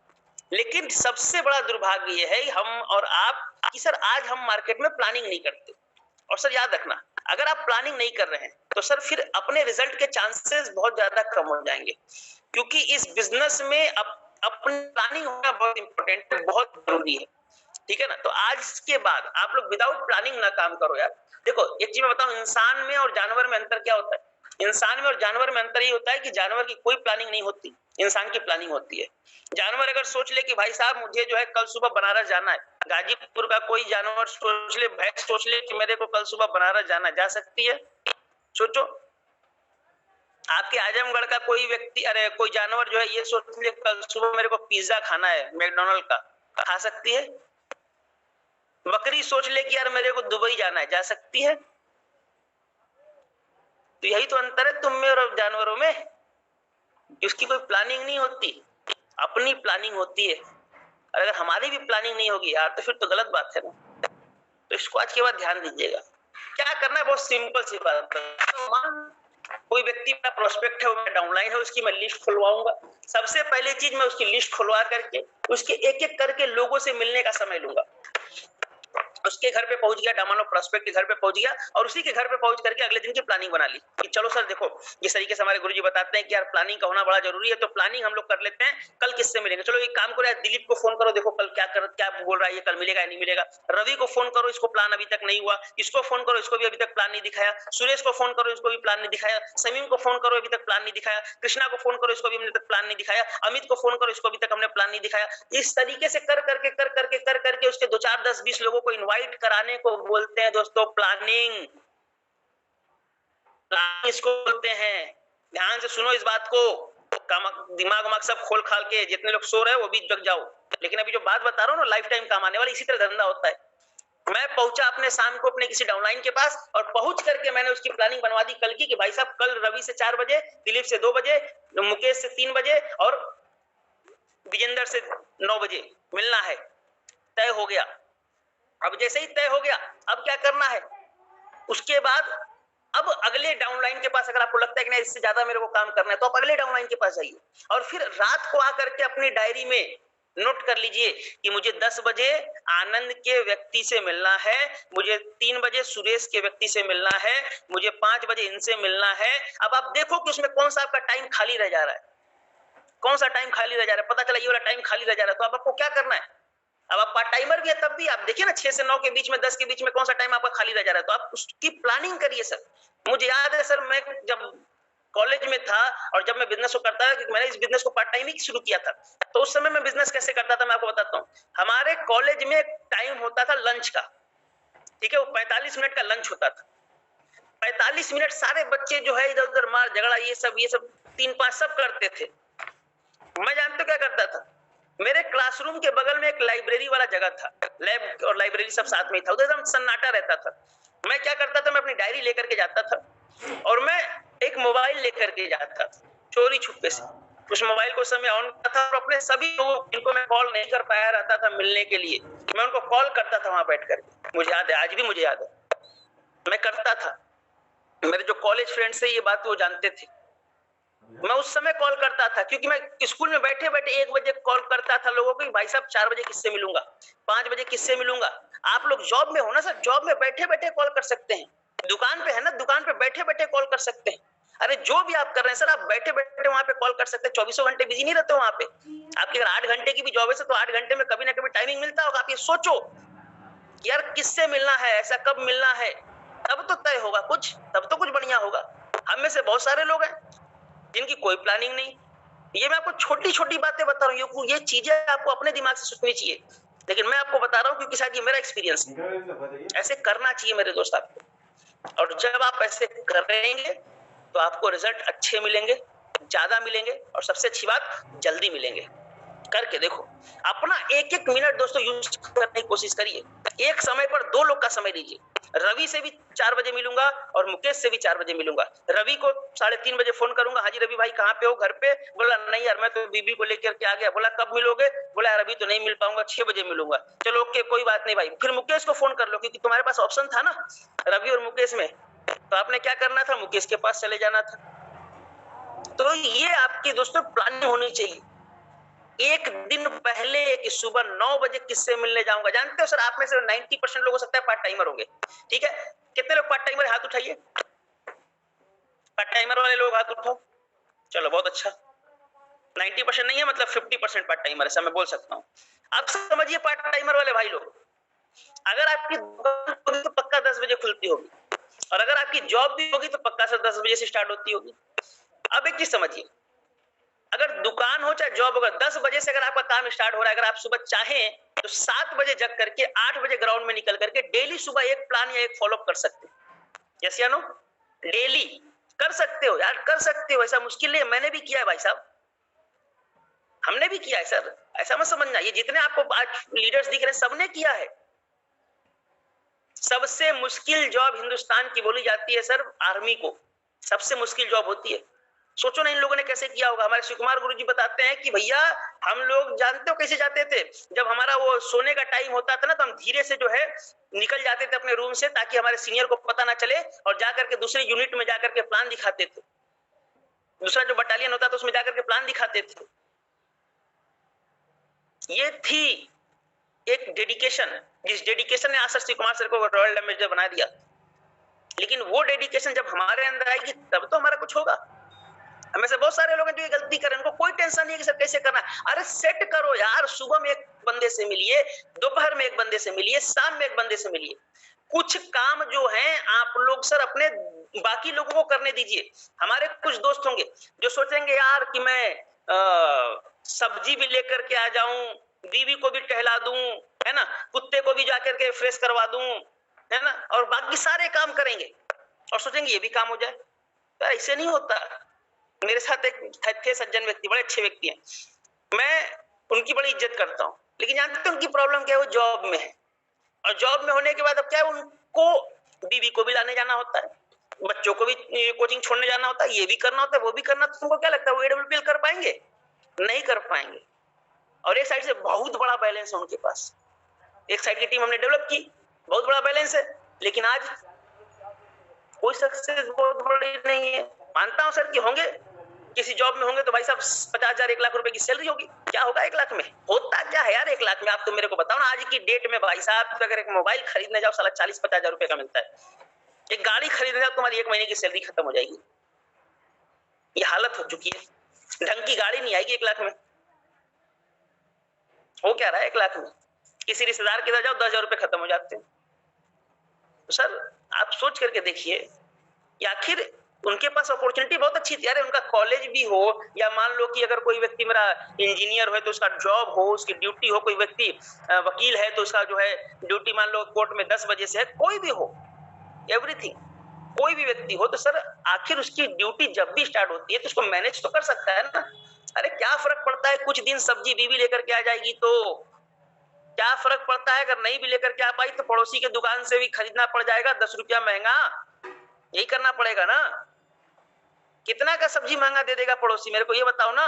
लेकिन सबसे बड़ा दुर्भाग्य ये है हम और आप कि सर आज हम मार्केट में प्लानिंग नहीं करते। और सर याद रखना, अगर आप प्लानिंग नहीं कर रहे हैं तो सर फिर अपने रिजल्ट के चांसेस बहुत ज्यादा कम हो जाएंगे, क्योंकि इस बिजनेस में अपनी प्लानिंग होना बहुत इंपॉर्टेंट है, बहुत जरूरी है, ठीक है ना। तो आज के बाद आप लोग विदाउट प्लानिंग ना काम करो यार। देखो एक चीज मैं बताऊं, इंसान में और जानवर में अंतर क्या होता है? इंसान में और जानवर में अंतर ये होता है कि जानवर की कोई प्लानिंग नहीं होती, इंसान की प्लानिंग होती है। जानवर अगर सोच ले कि भाई साहब मुझे जो है कल सुबह बनारस जाना है, गाजीपुर का कोई जानवर सोच ले, भैंस सोच ले कि मेरे को कल सुबह बनारस जाना, जा सकती है? सोचो। आपके आजमगढ़ का कोई व्यक्ति, अरे कोई जानवर जो है ये सोच ले कल सुबह मेरे को पिज्जा खाना है मैकडोनल्ड का, खा सकती है? बकरी सोच ले कि यार मेरे को दुबई जाना है, जा सकती है? तो यही तो अंतर है तुम में और जानवरों में, उसकी कोई प्लानिंग नहीं होती, अपनी प्लानिंग होती है। और अगर हमारी भी प्लानिंग नहीं होगी यार तो फिर तो गलत बात है ना। तो इसको आज के बाद ध्यान दीजिएगा। क्या करना है, बहुत सिंपल सी बात है। कोई व्यक्ति का प्रोस्पेक्ट है, वो मेरा डाउनलाइन है, उसकी मैं लिस्ट खुलवाऊंगा। सबसे पहले चीज मैं उसकी लिस्ट खुलवा करके उसके एक एक करके लोगों से मिलने का समय लूंगा। उसके घर पे पहुंच गया, मानो प्रोस्पेक्ट के घर पे पहुंच गया और उसी के घर पे पहुंच करके अगले दिन की प्लानिंग बना ली कि चलो सर देखो जिस तरीके से हमारे गुरुजी बताते हैं कि यार प्लानिंग का होना बड़ा जरूरी है, तो प्लानिंग हम लोग कर लेते हैं, कल किससे मिलेंगे। चलो एक काम करो यार, दिलीप को फोन करो, देखो कल क्या बोल रहा है, ये कल मिलेगा या नहीं मिलेगा। रवि को फोन करो, इसको प्लान अभी तक नहीं हुआ। इसको फोन करो, इसको भी अभी तक प्लान नहीं दिखाया। सुरेश को फोन करो, इसको भी प्लान नहीं दिखाया। समीम को फोन करो, अभी तक प्लान नहीं दिखाया। कृष्णा को फोन करो, इसको भी हमने तक प्लान नहीं दिखाया। अमित को फोन करो, इसको अभी तक हमने प्लान नहीं दिखाया। इस तरीके से कर करके उसके 2 4 10 20 लोगों को इनवाइट कराने को बोलते हैं दोस्तों प्लानिंग। प्लानिंग इसको बोलते हैं। ध्यान से सुनो इस बात को, दिमाग सब खोल खाल के, जितने लोग सो रहे हैं वो भी जग जाओ। लेकिन अभी जो बात बता रहा हूँ ना, लाइफ टाइम काम आने वाला, इसी तरह धंधा होता है। मैं पहुंचा अपने शाम को अपने किसी डाउनलाइन के पास और पहुंच करके मैंने उसकी प्लानिंग बनवा दी कल की कि भाई साहब कल रवि से 4 बजे, दिलीप से 2 बजे, मुकेश से 3 बजे और विजेंद्र से 9 बजे मिलना है। तय हो गया। अब जैसे ही तय हो गया, अब क्या करना है, उसके बाद अब अगले डाउनलाइन के पास अगर आपको लगता है कि नहीं इससे ज्यादा मेरे को काम करना है, तो आप अगले डाउनलाइन के पास जाइए और फिर रात को आकर के अपनी डायरी में नोट कर लीजिए कि मुझे 10 बजे आनंद के व्यक्ति से मिलना है, मुझे 3 बजे सुरेश के व्यक्ति से मिलना है, मुझे 5 बजे इनसे मिलना है। अब आप देखो कि उसमें कौन सा आपका टाइम खाली रह जा रहा है, कौन सा टाइम खाली रह जा रहा है। पता चला ये वाला टाइम खाली रह जा रहा है, तो अब आपको क्या करना है। अब आप पार्ट टाइमर भी है तब भी आप देखिए ना, 6 से 9 के बीच में, 10 के बीच में कौन सा टाइम आपका खाली रह जा रहा है, तो आप उसकी प्लानिंग करिए सर। मुझे याद है सर, मैं जब कॉलेज में था और जब मैं बिजनेस को करता था, क्योंकि मैंने इस बिजनेस को पार्ट टाइम ही शुरू किया था, तो उस समय मैं बिजनेस कैसे करता था मैं आपको बताता हूँ। हमारे कॉलेज में टाइम होता था लंच का, ठीक है, वो 45 मिनट का लंच होता था। 45 मिनट सारे बच्चे जो है इधर उधर मार झगड़ा ये सब 3-5 सब करते थे। मैं जानते क्या करता था, मेरे क्लासरूम के बगल में एक लाइब्रेरी वाला जगह था, लैब और लाइब्रेरी सब साथ में था, उधर एकदम सन्नाटा रहता था। मैं क्या करता था, मैं अपनी डायरी लेकर के जाता था और मैं एक मोबाइल लेकर के जाता था, चोरी छुपे से उस मोबाइल को समय ऑन करता था और अपने सभी लोगों जिनको मैं कॉल नहीं कर पाया रहता था मिलने के लिए, मैं उनको कॉल करता था वहां बैठकर। मुझे याद है, आज भी मुझे याद है, मैं करता था। मेरे जो कॉलेज फ्रेंड्स है ये बात वो जानते थे। मैं उस समय कॉल करता था क्योंकि मैं स्कूल में बैठे बैठे 1 बजे कॉल करता था लोगों को, भाई साहब 4 बजे किससे मिलूंगा, 5 बजे किससे मिलूंगा। आप लोग जॉब में हो ना सर, जॉब में बैठे बैठे कॉल कर सकते हैं। दुकान पे है ना, दुकान पे बैठे बैठे कॉल कर सकते हैं। अरे जो भी आप कर रहे हैं सर, आप बैठे बैठे वहां पे कॉल कर सकते हैं। 24 घंटे बिजी नहीं रहते वहां पे। आपकी अगर 8 घंटे की भी जॉब है तो 8 घंटे में कभी ना कभी टाइमिंग मिलता होगा। आप ये सोचो यार किससे मिलना है, ऐसा कब मिलना है, तब तो तय होगा कुछ, तब तो कुछ बढ़िया होगा। हम में से बहुत सारे लोग हैं जिनकी कोई प्लानिंग नहीं। ये मैं आपको छोटी छोटी बातें बता रहा हूँ, ये चीजें आपको अपने दिमाग से सोचनी चाहिए, लेकिन मैं आपको बता रहा हूँ क्योंकि शायद ये मेरा एक्सपीरियंस है। ऐसे करना चाहिए मेरे दोस्त आपको, और जब आप ऐसे करेंगे तो आपको रिजल्ट अच्छे मिलेंगे, ज्यादा मिलेंगे, और सबसे अच्छी बात जल्दी मिलेंगे। करके देखो, अपना 1-1 मिनट दोस्तों यूज करने की कोशिश करिए। एक समय पर 2 लोग का समय दीजिए। रवि से भी 4 बजे मिलूंगा और मुकेश से भी 4 बजे मिलूंगा। रवि को 3:30 बजे फोन करूंगा, हाजी रवि भाई कहाँ पे हो, घर पे? बोला नहीं यार मैं तो बीबी को लेकर के आ गया। बोला कब मिलोगे? बोला यार अभी तो नहीं मिल पाऊंगा, 6 बजे मिलूंगा। चलो ओके कोई बात नहीं भाई। फिर मुकेश को फोन कर लो क्योंकि तुम्हारे पास ऑप्शन था ना रवि और मुकेश में, तो आपने क्या करना था, मुकेश के पास चले जाना था। तो ये आपकी दोस्तों प्लानिंग होनी चाहिए। एक दिन पहले कि सुबह 9 बजे किससे मिलने जाऊंगा। जानते हो सर, आप में से 90% लोग हो सकता है पार्ट टाइमर होंगे, ठीक है? कितने लोग पार्ट टाइमर, हाथ उठाइए। पार्ट टाइमर वाले लोग हाथ उठाओ। चलो बहुत अच्छा, 90% नहीं है, मतलब 50% पार्ट टाइमर, ऐसा मैं बोल सकता हूँ। आप समझिए पार्ट टाइमर वाले भाई लोग, अगर आपकी दुकान होगी तो पक्का 10 बजे खुलती होगी, और अगर आपकी जॉब भी होगी तो पक्का से 10 बजे से स्टार्ट होती होगी। अब एक चीज समझिए, अगर दुकान हो चाहे जॉब होगा, 10 बजे से अगर आपका काम स्टार्ट हो रहा है, अगर आप सुबह चाहें तो 7 बजे जग करके 8 बजे ग्राउंड में निकल करके डेली सुबह एक प्लान या एक फॉलोअप कर सकते हैं। यस या नो? डेली कर सकते हो यार, कर सकते हो, ऐसा मुश्किल नहीं है। मैंने भी किया है भाई साहब, हमने भी किया है सर, ऐसा मत समझना। ये जितने आपको आज लीडर्स दिख रहे हैं सबने किया है। सबसे मुश्किल जॉब हिंदुस्तान की बोली जाती है सर आर्मी को, सबसे मुश्किल जॉब होती है। सोचो ना इन लोगों ने कैसे किया होगा। हमारे शिव कुमार गुरुजी बताते हैं कि भैया हम लोग जानते हो कैसे जाते थे, जब हमारा वो सोने का टाइम होता था ना तो हम धीरे से जो है निकल जाते थे अपने रूम से, ताकि हमारे सीनियर को पता ना चले, और जाकर के दूसरे यूनिट में जाकर के प्लान दिखाते थे। दूसरा जो बटालियन होता था उसमें जाकर के प्लान दिखाते थे। ये थी एक डेडिकेशन, जिस डेडिकेशन ने आज सर शिव कुमार सर को रॉयल एम्बेसडर बना दिया। लेकिन वो डेडिकेशन जब हमारे अंदर आएगी तब तो हमारा कुछ होगा। हमें से बहुत सारे लोग हैं जो ये गलती कर रहे हैं, उनको कोई टेंशन नहीं है कि सर कैसे करना है। अरे सेट करो यार, सुबह में एक बंदे से मिलिए, दोपहर में एक बंदे से मिलिए, शाम में एक बंदे से मिलिए। कुछ काम जो है आप लोग सर अपने बाकी लोगों को करने दीजिए। हमारे कुछ दोस्त होंगे जो सोचेंगे यार कि मैं सब्जी भी लेकर के आ जाऊं, बीवी को भी टहला दूं, है ना, कुत्ते को भी जाकर के फ्रेश करवा दूं, है ना, और बाकी सारे काम करेंगे और सोचेंगे ये भी काम हो जाए। तो ऐसे नहीं होता। मेरे साथ एक थे सज्जन व्यक्ति, बड़े अच्छे व्यक्ति हैं, मैं उनकी बड़ी इज्जत करता हूँ, लेकिन जानते हैं उनकी प्रॉब्लम क्या है, वो जॉब में है। और जॉब में होने के बाद अब क्या है, उनको बीवी को भी लाने जाना होता है, बच्चों को भी कोचिंग छोड़ने जाना होता है, ये भी करना होता है, वो भी करना। तो तुमको क्या लगता है वो AWPL कर पाएंगे? नहीं कर पाएंगे। और एक साइड से बहुत बड़ा बैलेंस है उनके पास, एक साइड की टीम हमने डेवलप की, बहुत बड़ा बैलेंस है, लेकिन आज कोई सक्सेस बहुत बड़ी नहीं है। मानता हूं सर कि होंगे, किसी जॉब में होंगे तो भाई साहब 50,000 1 लाख रुपए की सैलरी होगी। क्या होगा 1 लाख में? होता क्या है यार 1 लाख में? आप तो मेरे को बताओ ना, आज की डेट में भाई साहब अगर एक मोबाइल खरीदने जाओ साला 40-50,000 रुपए का मिलता है। एक गाड़ी खरीदने जाओ तुम्हारी 1 महीने की सैलरी खत्म हो जाएगी। ये हालत हो चुकी है, ढंग की गाड़ी नहीं आएगी 1 लाख में। हो क्या रहा है 1 लाख में? किसी रिश्तेदार के इधर जाओ 10,000 रुपए खत्म हो जाते हैं। तो सर आप सोच करके देखिए कि आखिर उनके पास अपॉर्चुनिटी बहुत अच्छी थी। अरे उनका कॉलेज भी हो, या मान लो कि अगर कोई व्यक्ति मेरा इंजीनियर हो तो उसका जॉब हो, उसकी ड्यूटी हो, कोई व्यक्ति वकील है तो उसका जो है ड्यूटी मान लो कोर्ट में 10 बजे से है, कोई भी हो, एवरीथिंग, कोई भी व्यक्ति हो, तो सर आखिर उसकी ड्यूटी जब भी स्टार्ट होती है तो उसको मैनेज तो कर सकता है ना। अरे क्या फर्क पड़ता है, कुछ दिन सब्जी बीवी लेकर के आ जाएगी तो क्या फर्क पड़ता है, अगर नहीं भी लेकर के आ पाई तो पड़ोसी के दुकान से भी खरीदना पड़ जाएगा 10 रुपया महंगा, यही करना पड़ेगा ना। कितना का सब्जी महंगा दे देगा पड़ोसी, मेरे को ये बताओ ना।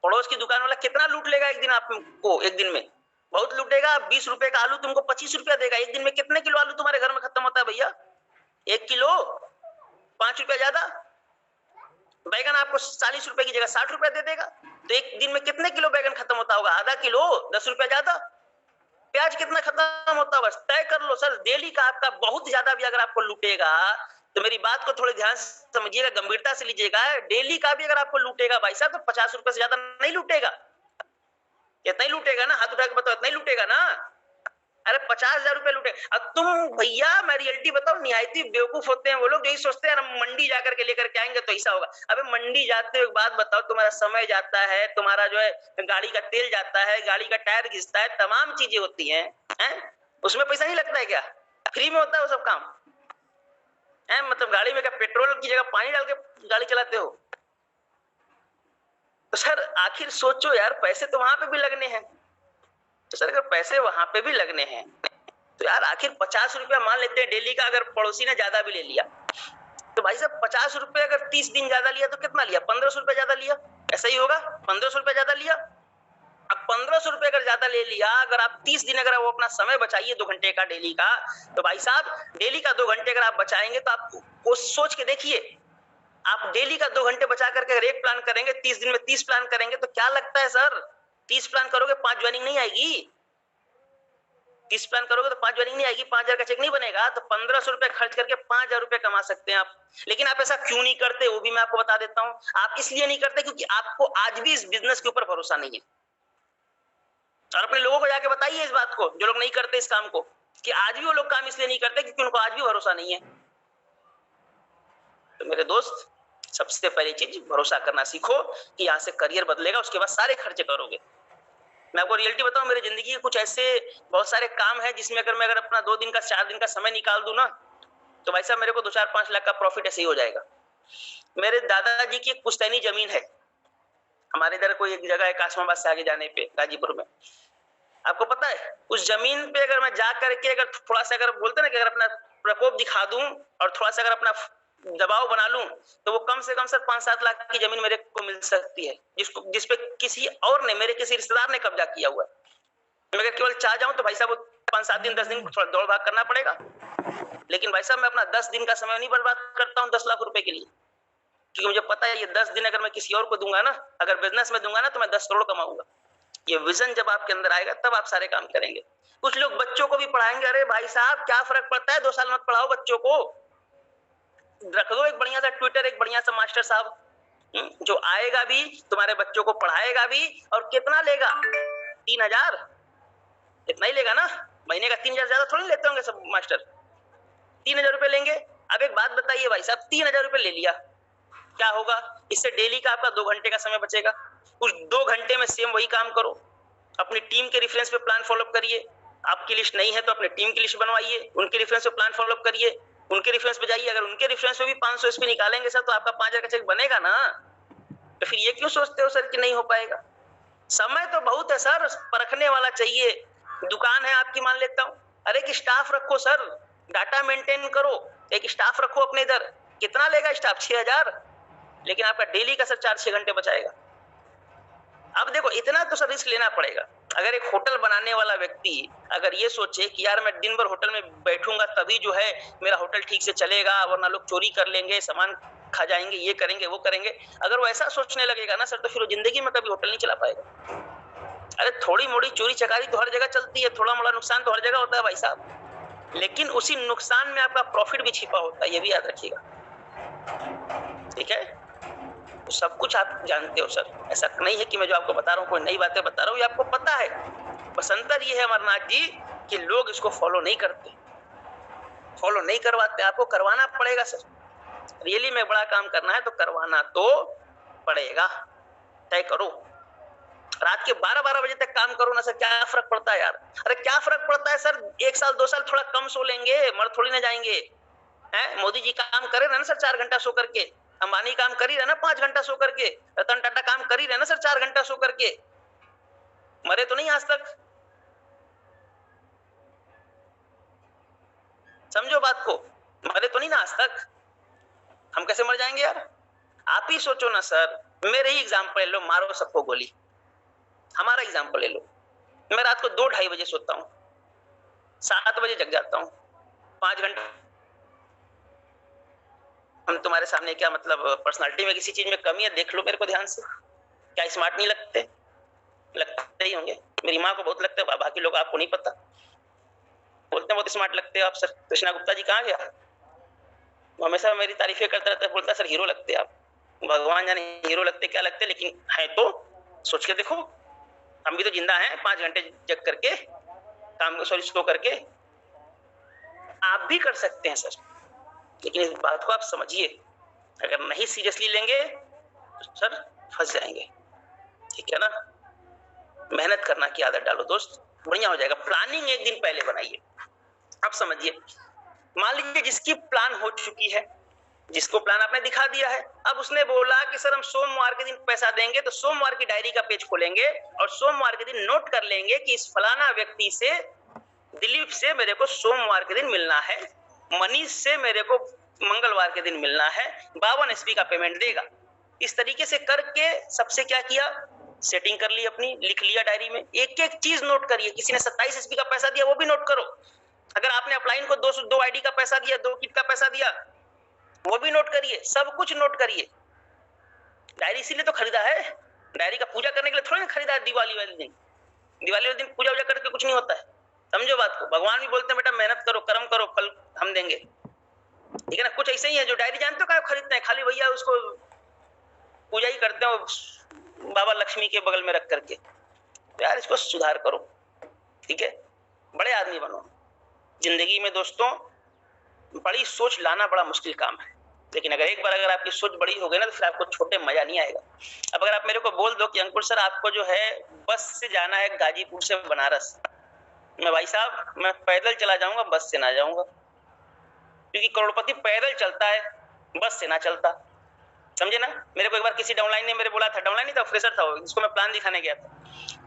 पड़ोस की दुकान वाला कितना लूट लेगा एक दिन आपको, एक दिन में बहुत लूटेगा। 20 रुपए का आलू तुमको 25 रुपया देगा। एक दिन में कितने किलो आलू तुम्हारे घर में खत्म होता है भैया? 1 किलो 5 रुपया ज्यादा। बैगन आपको 40 रुपए की जगह 60 रुपया दे देगा, तो एक दिन में कितने किलो बैगन खत्म होता होगा? आधा किलो, 10 रुपया ज्यादा। प्याज कितना खत्म होता है? बस तय कर लो सर, डेली का आपका बहुत ज्यादा भी अगर आपको लूटेगा तो मेरी बात को थोड़ी ध्यान से समझिएगा, गंभीरता से लीजिएगा। डेली का भी अगर आपको लूटेगा भाई साहब, तो 50 रुपए से ज्यादा नहीं लूटेगा। इतना ही लूटेगा ना? हाथ उठा के बताओ, इतना ही लूटेगा ना? अरे 50,000 रुपए लूटे। अब तुम भैया, मैं रियलिटी बताओ, निहायती बेवकूफ होते हैं वो लोग, यही सोचते हैं मंडी जाकर के लेकर के आएंगे तो ऐसा होगा। अबे मंडी जाते हुए बात बताओ, तुम्हारा समय जाता है, तुम्हारा जो है गाड़ी का तेल जाता है, गाड़ी का टायर घिसता है, तमाम चीजें होती हैं, उसमें पैसा नहीं लगता है क्या? फ्री में होता है वो सब काम? मतलब गाड़ी में क्या पेट्रोल की जगह पानी डाल के गाड़ी चलाते हो? तो सर आखिर सोचो यार, पैसे तो वहां पे भी लगने हैं। तो सर अगर पैसे वहां पे भी लगने हैं तो यार आखिर 50 रुपया मान लेते हैं डेली का, अगर पड़ोसी ने ज्यादा भी ले लिया तो भाई साहब 50 रुपए अगर 30 दिन ज्यादा लिया तो कितना लिया? 1500 रुपया ज्यादा लिया, ऐसा ही होगा। 1500 रुपया ज्यादा लिया। अब 1500 रुपए अगर ज्यादा ले लिया, अगर आप 30 दिन अगर वो अपना समय बचाइए 2 घंटे का डेली का, तो भाई साहब डेली का 2 घंटे अगर आप बचाएंगे तो आप वो सोच के देखिए, आप डेली का 2 घंटे बचा करके अगर एक प्लान करेंगे, 30 दिन में 30 प्लान करेंगे तो क्या लगता है सर? 30 प्लान करोगे 5 ज्वाइनिंग नहीं आएगी? 30 प्लान करोगे तो 5 ज्वाइनिंग नहीं आएगी, 5,000 का चेक नहीं बनेगा। तो 1500 रुपए खर्च करके 5,000 रुपए कमा सकते हैं आप। लेकिन आप ऐसा क्यों नहीं करते, वो भी मैं आपको बता देता हूं। आप इसलिए नहीं करते क्योंकि आपको आज भी इस बिजनेस के ऊपर भरोसा नहीं है। और अपने लोगों को जाके बताइए इस बात को, जो लोग नहीं करते इस काम को, कि आज भी वो लोग काम इसलिए नहीं करते क्योंकि उनको आज भी भरोसा नहीं है। तो मेरे दोस्त, सबसे पहली चीज भरोसा करना सीखो कि यहाँ से करियर बदलेगा, उसके बाद सारे खर्चे करोगे। मैं आपको रियलिटी बताऊं, मेरी जिंदगी के कुछ ऐसे बहुत सारे काम है जिसमें अगर अपना 2 दिन का 4 दिन का समय निकाल दूं ना, तो भाई साहब मेरे को 2-4-5 लाख का प्रॉफिट ऐसे ही हो जाएगा। मेरे दादाजी की एक पुश्तैनी जमीन है हमारे इधर, कोई एक जगह है कासमाबाद से आगे जाने पे, गाजीपुर में। आपको पता है उस जमीन पे अगर मैं जा करके अगर थोड़ा सा अगर बोलते ना कि अगर अपना प्रकोप दिखा दूं और थोड़ा सा अगर अपना दबाव बना लूं, तो वो कम से कम सर 5-7 लाख की जमीन मेरे को मिल सकती है, जिसपे किसी और ने, मेरे किसी रिश्तेदार ने कब्जा किया हुआ है। मैं अगर केवल चाह जाऊं तो भाई साहब वो 5-7 दिन 10 दिन थोड़ा दौड़ भाग करना पड़ेगा। लेकिन भाई साहब मैं अपना 10 दिन का समय नहीं बर्बाद करता हूं 10 लाख रुपए के लिए, क्योंकि मुझे पता है ये 10 दिन अगर मैं किसी और को दूंगा ना, अगर बिजनेस में दूंगा ना, तो मैं 10 करोड़ कमाऊंगा। ये विजन जब आपके अंदर आएगा तब आप सारे काम करेंगे। कुछ लोग बच्चों को भी पढ़ाएंगे, अरे भाई साहब क्या फर्क पड़ता है, 2 साल मत पढ़ाओ बच्चों को, रख दो एक बढ़िया सा ट्विटर, एक बढ़िया सा मास्टर साहब, जो आएगा भी तुम्हारे बच्चों को पढ़ाएगा भी। और कितना लेगा? 3,000, इतना ही लेगा ना? महीने का 3,000 ज्यादा थोड़ी लेते होंगे सब मास्टर, 3,000 रुपए लेंगे। अब एक बात बताइए भाई साहब, 3,000 रुपए ले लिया, क्या होगा? इससे डेली का आपका 2 घंटे का समय बचेगा। उस 2 घंटे में सेम वही काम करो, अपनी टीम के रेफरेंस पे प्लान फॉलोअप करिए। आपकी लिस्ट नहीं है तो अपने टीम की लिस्ट बनवाइए, उनके रेफरेंस पे प्लान फॉलोअप करिए, उनके रेफरेंस पे जाइए। अगर उनके रेफरेंस पे भी 500 एसपी निकालेंगे सर, तो आपका 5,000 का चेक बनेगा ना। तो फिर ये क्यों सोचते हो सर कि नहीं हो पाएगा? समय तो बहुत है सर, परखने वाला चाहिए। दुकान है आपकी मान लेता हूं, अरे एक स्टाफ रखो सर, डाटा मेंटेन करो, एक स्टाफ रखो अपने इधर। कितना लेगा स्टाफ? 6,000, लेकिन आपका डेली का सर 4-6 घंटे बचाएगा। अब देखो इतना तो सर रिस्क लेना पड़ेगा। अगर एक होटल बनाने वाला व्यक्ति अगर ये सोचे कि यार मैं दिन भर होटल में बैठूंगा तभी जो है मेरा होटल ठीक से चलेगा, वरना लोग चोरी कर लेंगे, सामान खा जाएंगे, ये करेंगे वो करेंगे, अगर वो ऐसा सोचने लगेगा ना सर, तो फिर वो जिंदगी में कभी होटल नहीं चला पाएगा। अरे थोड़ी मोड़ी चोरी चकारी तो हर जगह चलती है, थोड़ा मोड़ा नुकसान तो हर जगह होता है भाई साहब, लेकिन उसी नुकसान में आपका प्रॉफिट भी छिपा होता है, ये भी याद रखिएगा। ठीक है, तो सब कुछ आप जानते हो सर, ऐसा नहीं है कि मैं जो आपको बता रहा हूँ कोई नई बातें बता रहा हूँ, ये आपको पता है। बस अंतर ये है अमरनाथ जी कि लोग इसको फॉलो नहीं करते, फॉलो नहीं करवाते। आपको करवाना पड़ेगा सर, रियली में बड़ा काम करना है तो करवाना तो पड़ेगा। तय करो, रात के 12-12 बजे तक काम करो ना सर, क्या फर्क पड़ता है यार? अरे क्या फर्क पड़ता है सर, 1 साल 2 साल थोड़ा कम सो लेंगे, मर थोड़ी ना जाएंगे हैं। मोदी जी काम करे ना सर 4 घंटा सो करके, अंबानी काम कर ही रहे ना 5 घंटा सो करके, रतन टाटा काम कर ही रहे ना सर 4 घंटा सो करके, मरे तो नहीं आज तक। समझो बात को, मरे तो नहीं ना आज तक, हम कैसे मर जाएंगे यार? आप ही सोचो ना सर, मेरे ही एग्जाम्पल ले लो, मारो सबको गोली, हमारा एग्जाम्पल ले लो। मैं रात को 2-2:30 बजे सोता हूँ, 7 बजे जग जाता हूँ, 5 घंटे। हम तुम्हारे सामने क्या मतलब पर्सनालिटी में किसी चीज में कमी है, देख लो मेरे को ध्यान से। क्या स्मार्ट नहीं लगते? लगते ही होंगे। मेरी माँ को बहुत लगते हैं, बाकी लोग आपको नहीं पता। बोलते हैं बहुत स्मार्ट लगते हो आप सर। कृष्णा गुप्ता जी कहाँ गया? वो हमेशा मेरी तारीफें करता रहता है, बोलता सर हीरो लगते आप। भगवान जाने हीरो लगते क्या लगते, लेकिन है तो सोच के देखो, हम भी तो जिंदा हैं 5 घंटे जग करके, काम सो करके। आप भी कर सकते हैं सर, लेकिन इस बात को आप समझिए, अगर नहीं सीरियसली लेंगे तो सर फंस जाएंगे। ठीक है ना? मेहनत करना की आदत डालो दोस्त, बढ़िया हो जाएगा। प्लानिंग एक दिन पहले बनाइए। अब समझिए, मान लीजिए जिसकी प्लान हो चुकी है, जिसको प्लान आपने दिखा दिया है, अब उसने बोला कि सर हम सोमवार के दिन पैसा देंगे, तो सोमवार की डायरी का पेज खोलेंगे और सोमवार के दिन नोट कर लेंगे कि इस फलाना व्यक्ति से, दिलीप से मेरे को सोमवार के दिन मिलना है, मनीष से मेरे को मंगलवार के दिन मिलना है, 52 एसपी का पेमेंट देगा। इस तरीके से करके सबसे क्या किया, सेटिंग कर ली अपनी, लिख लिया डायरी में, एक एक चीज नोट करिए। किसी ने 27 एसपी का पैसा दिया, वो भी नोट करो। अगर आपने अपलाइन को 2 आईडी का पैसा दिया, 2 किट का पैसा दिया, वो भी नोट करिए, सब कुछ नोट करिए। डायरी इसीलिए तो खरीदा है, डायरी का पूजा करने के लिए थोड़ी ना खरीदा है। दिवाली वाले दिन, दिवाली वाले दिन पूजा वूजा करके कुछ नहीं होता है, समझो बात को। भगवान भी बोलते हैं बेटा मेहनत करो, कर्म करो, फल हम देंगे। ठीक है ना? कुछ ऐसे ही है जो डायरी जानते हो क्या खरीदते हैं, खाली भैया उसको पूजा ही करते हो बाबा लक्ष्मी के बगल में रख करके। तो यार इसको सुधार करो, ठीक है? बड़े आदमी बनो जिंदगी में दोस्तों। बड़ी सोच लाना बड़ा मुश्किल काम है, लेकिन अगर आपकी सोच बड़ी हो गई ना, तो फिर आपको छोटे मजा नहीं आएगा। अब अगर आप मेरे को बोल दो कि अंकुर सर आपको जो है बस से जाना है गाजीपुर से बनारस, मैं भाई साहब मैं पैदल चला जाऊंगा, बस से ना जाऊंगा, क्योंकि करोड़पति पैदल चलता है, बस से ना चलता। समझे ना? मेरे को एक बार किसी डाउनलाइन ने मेरे बोला था, डाउनलाइन नहीं था, फ्रेशर था, जिसको मैं प्लान दिखाने गया था।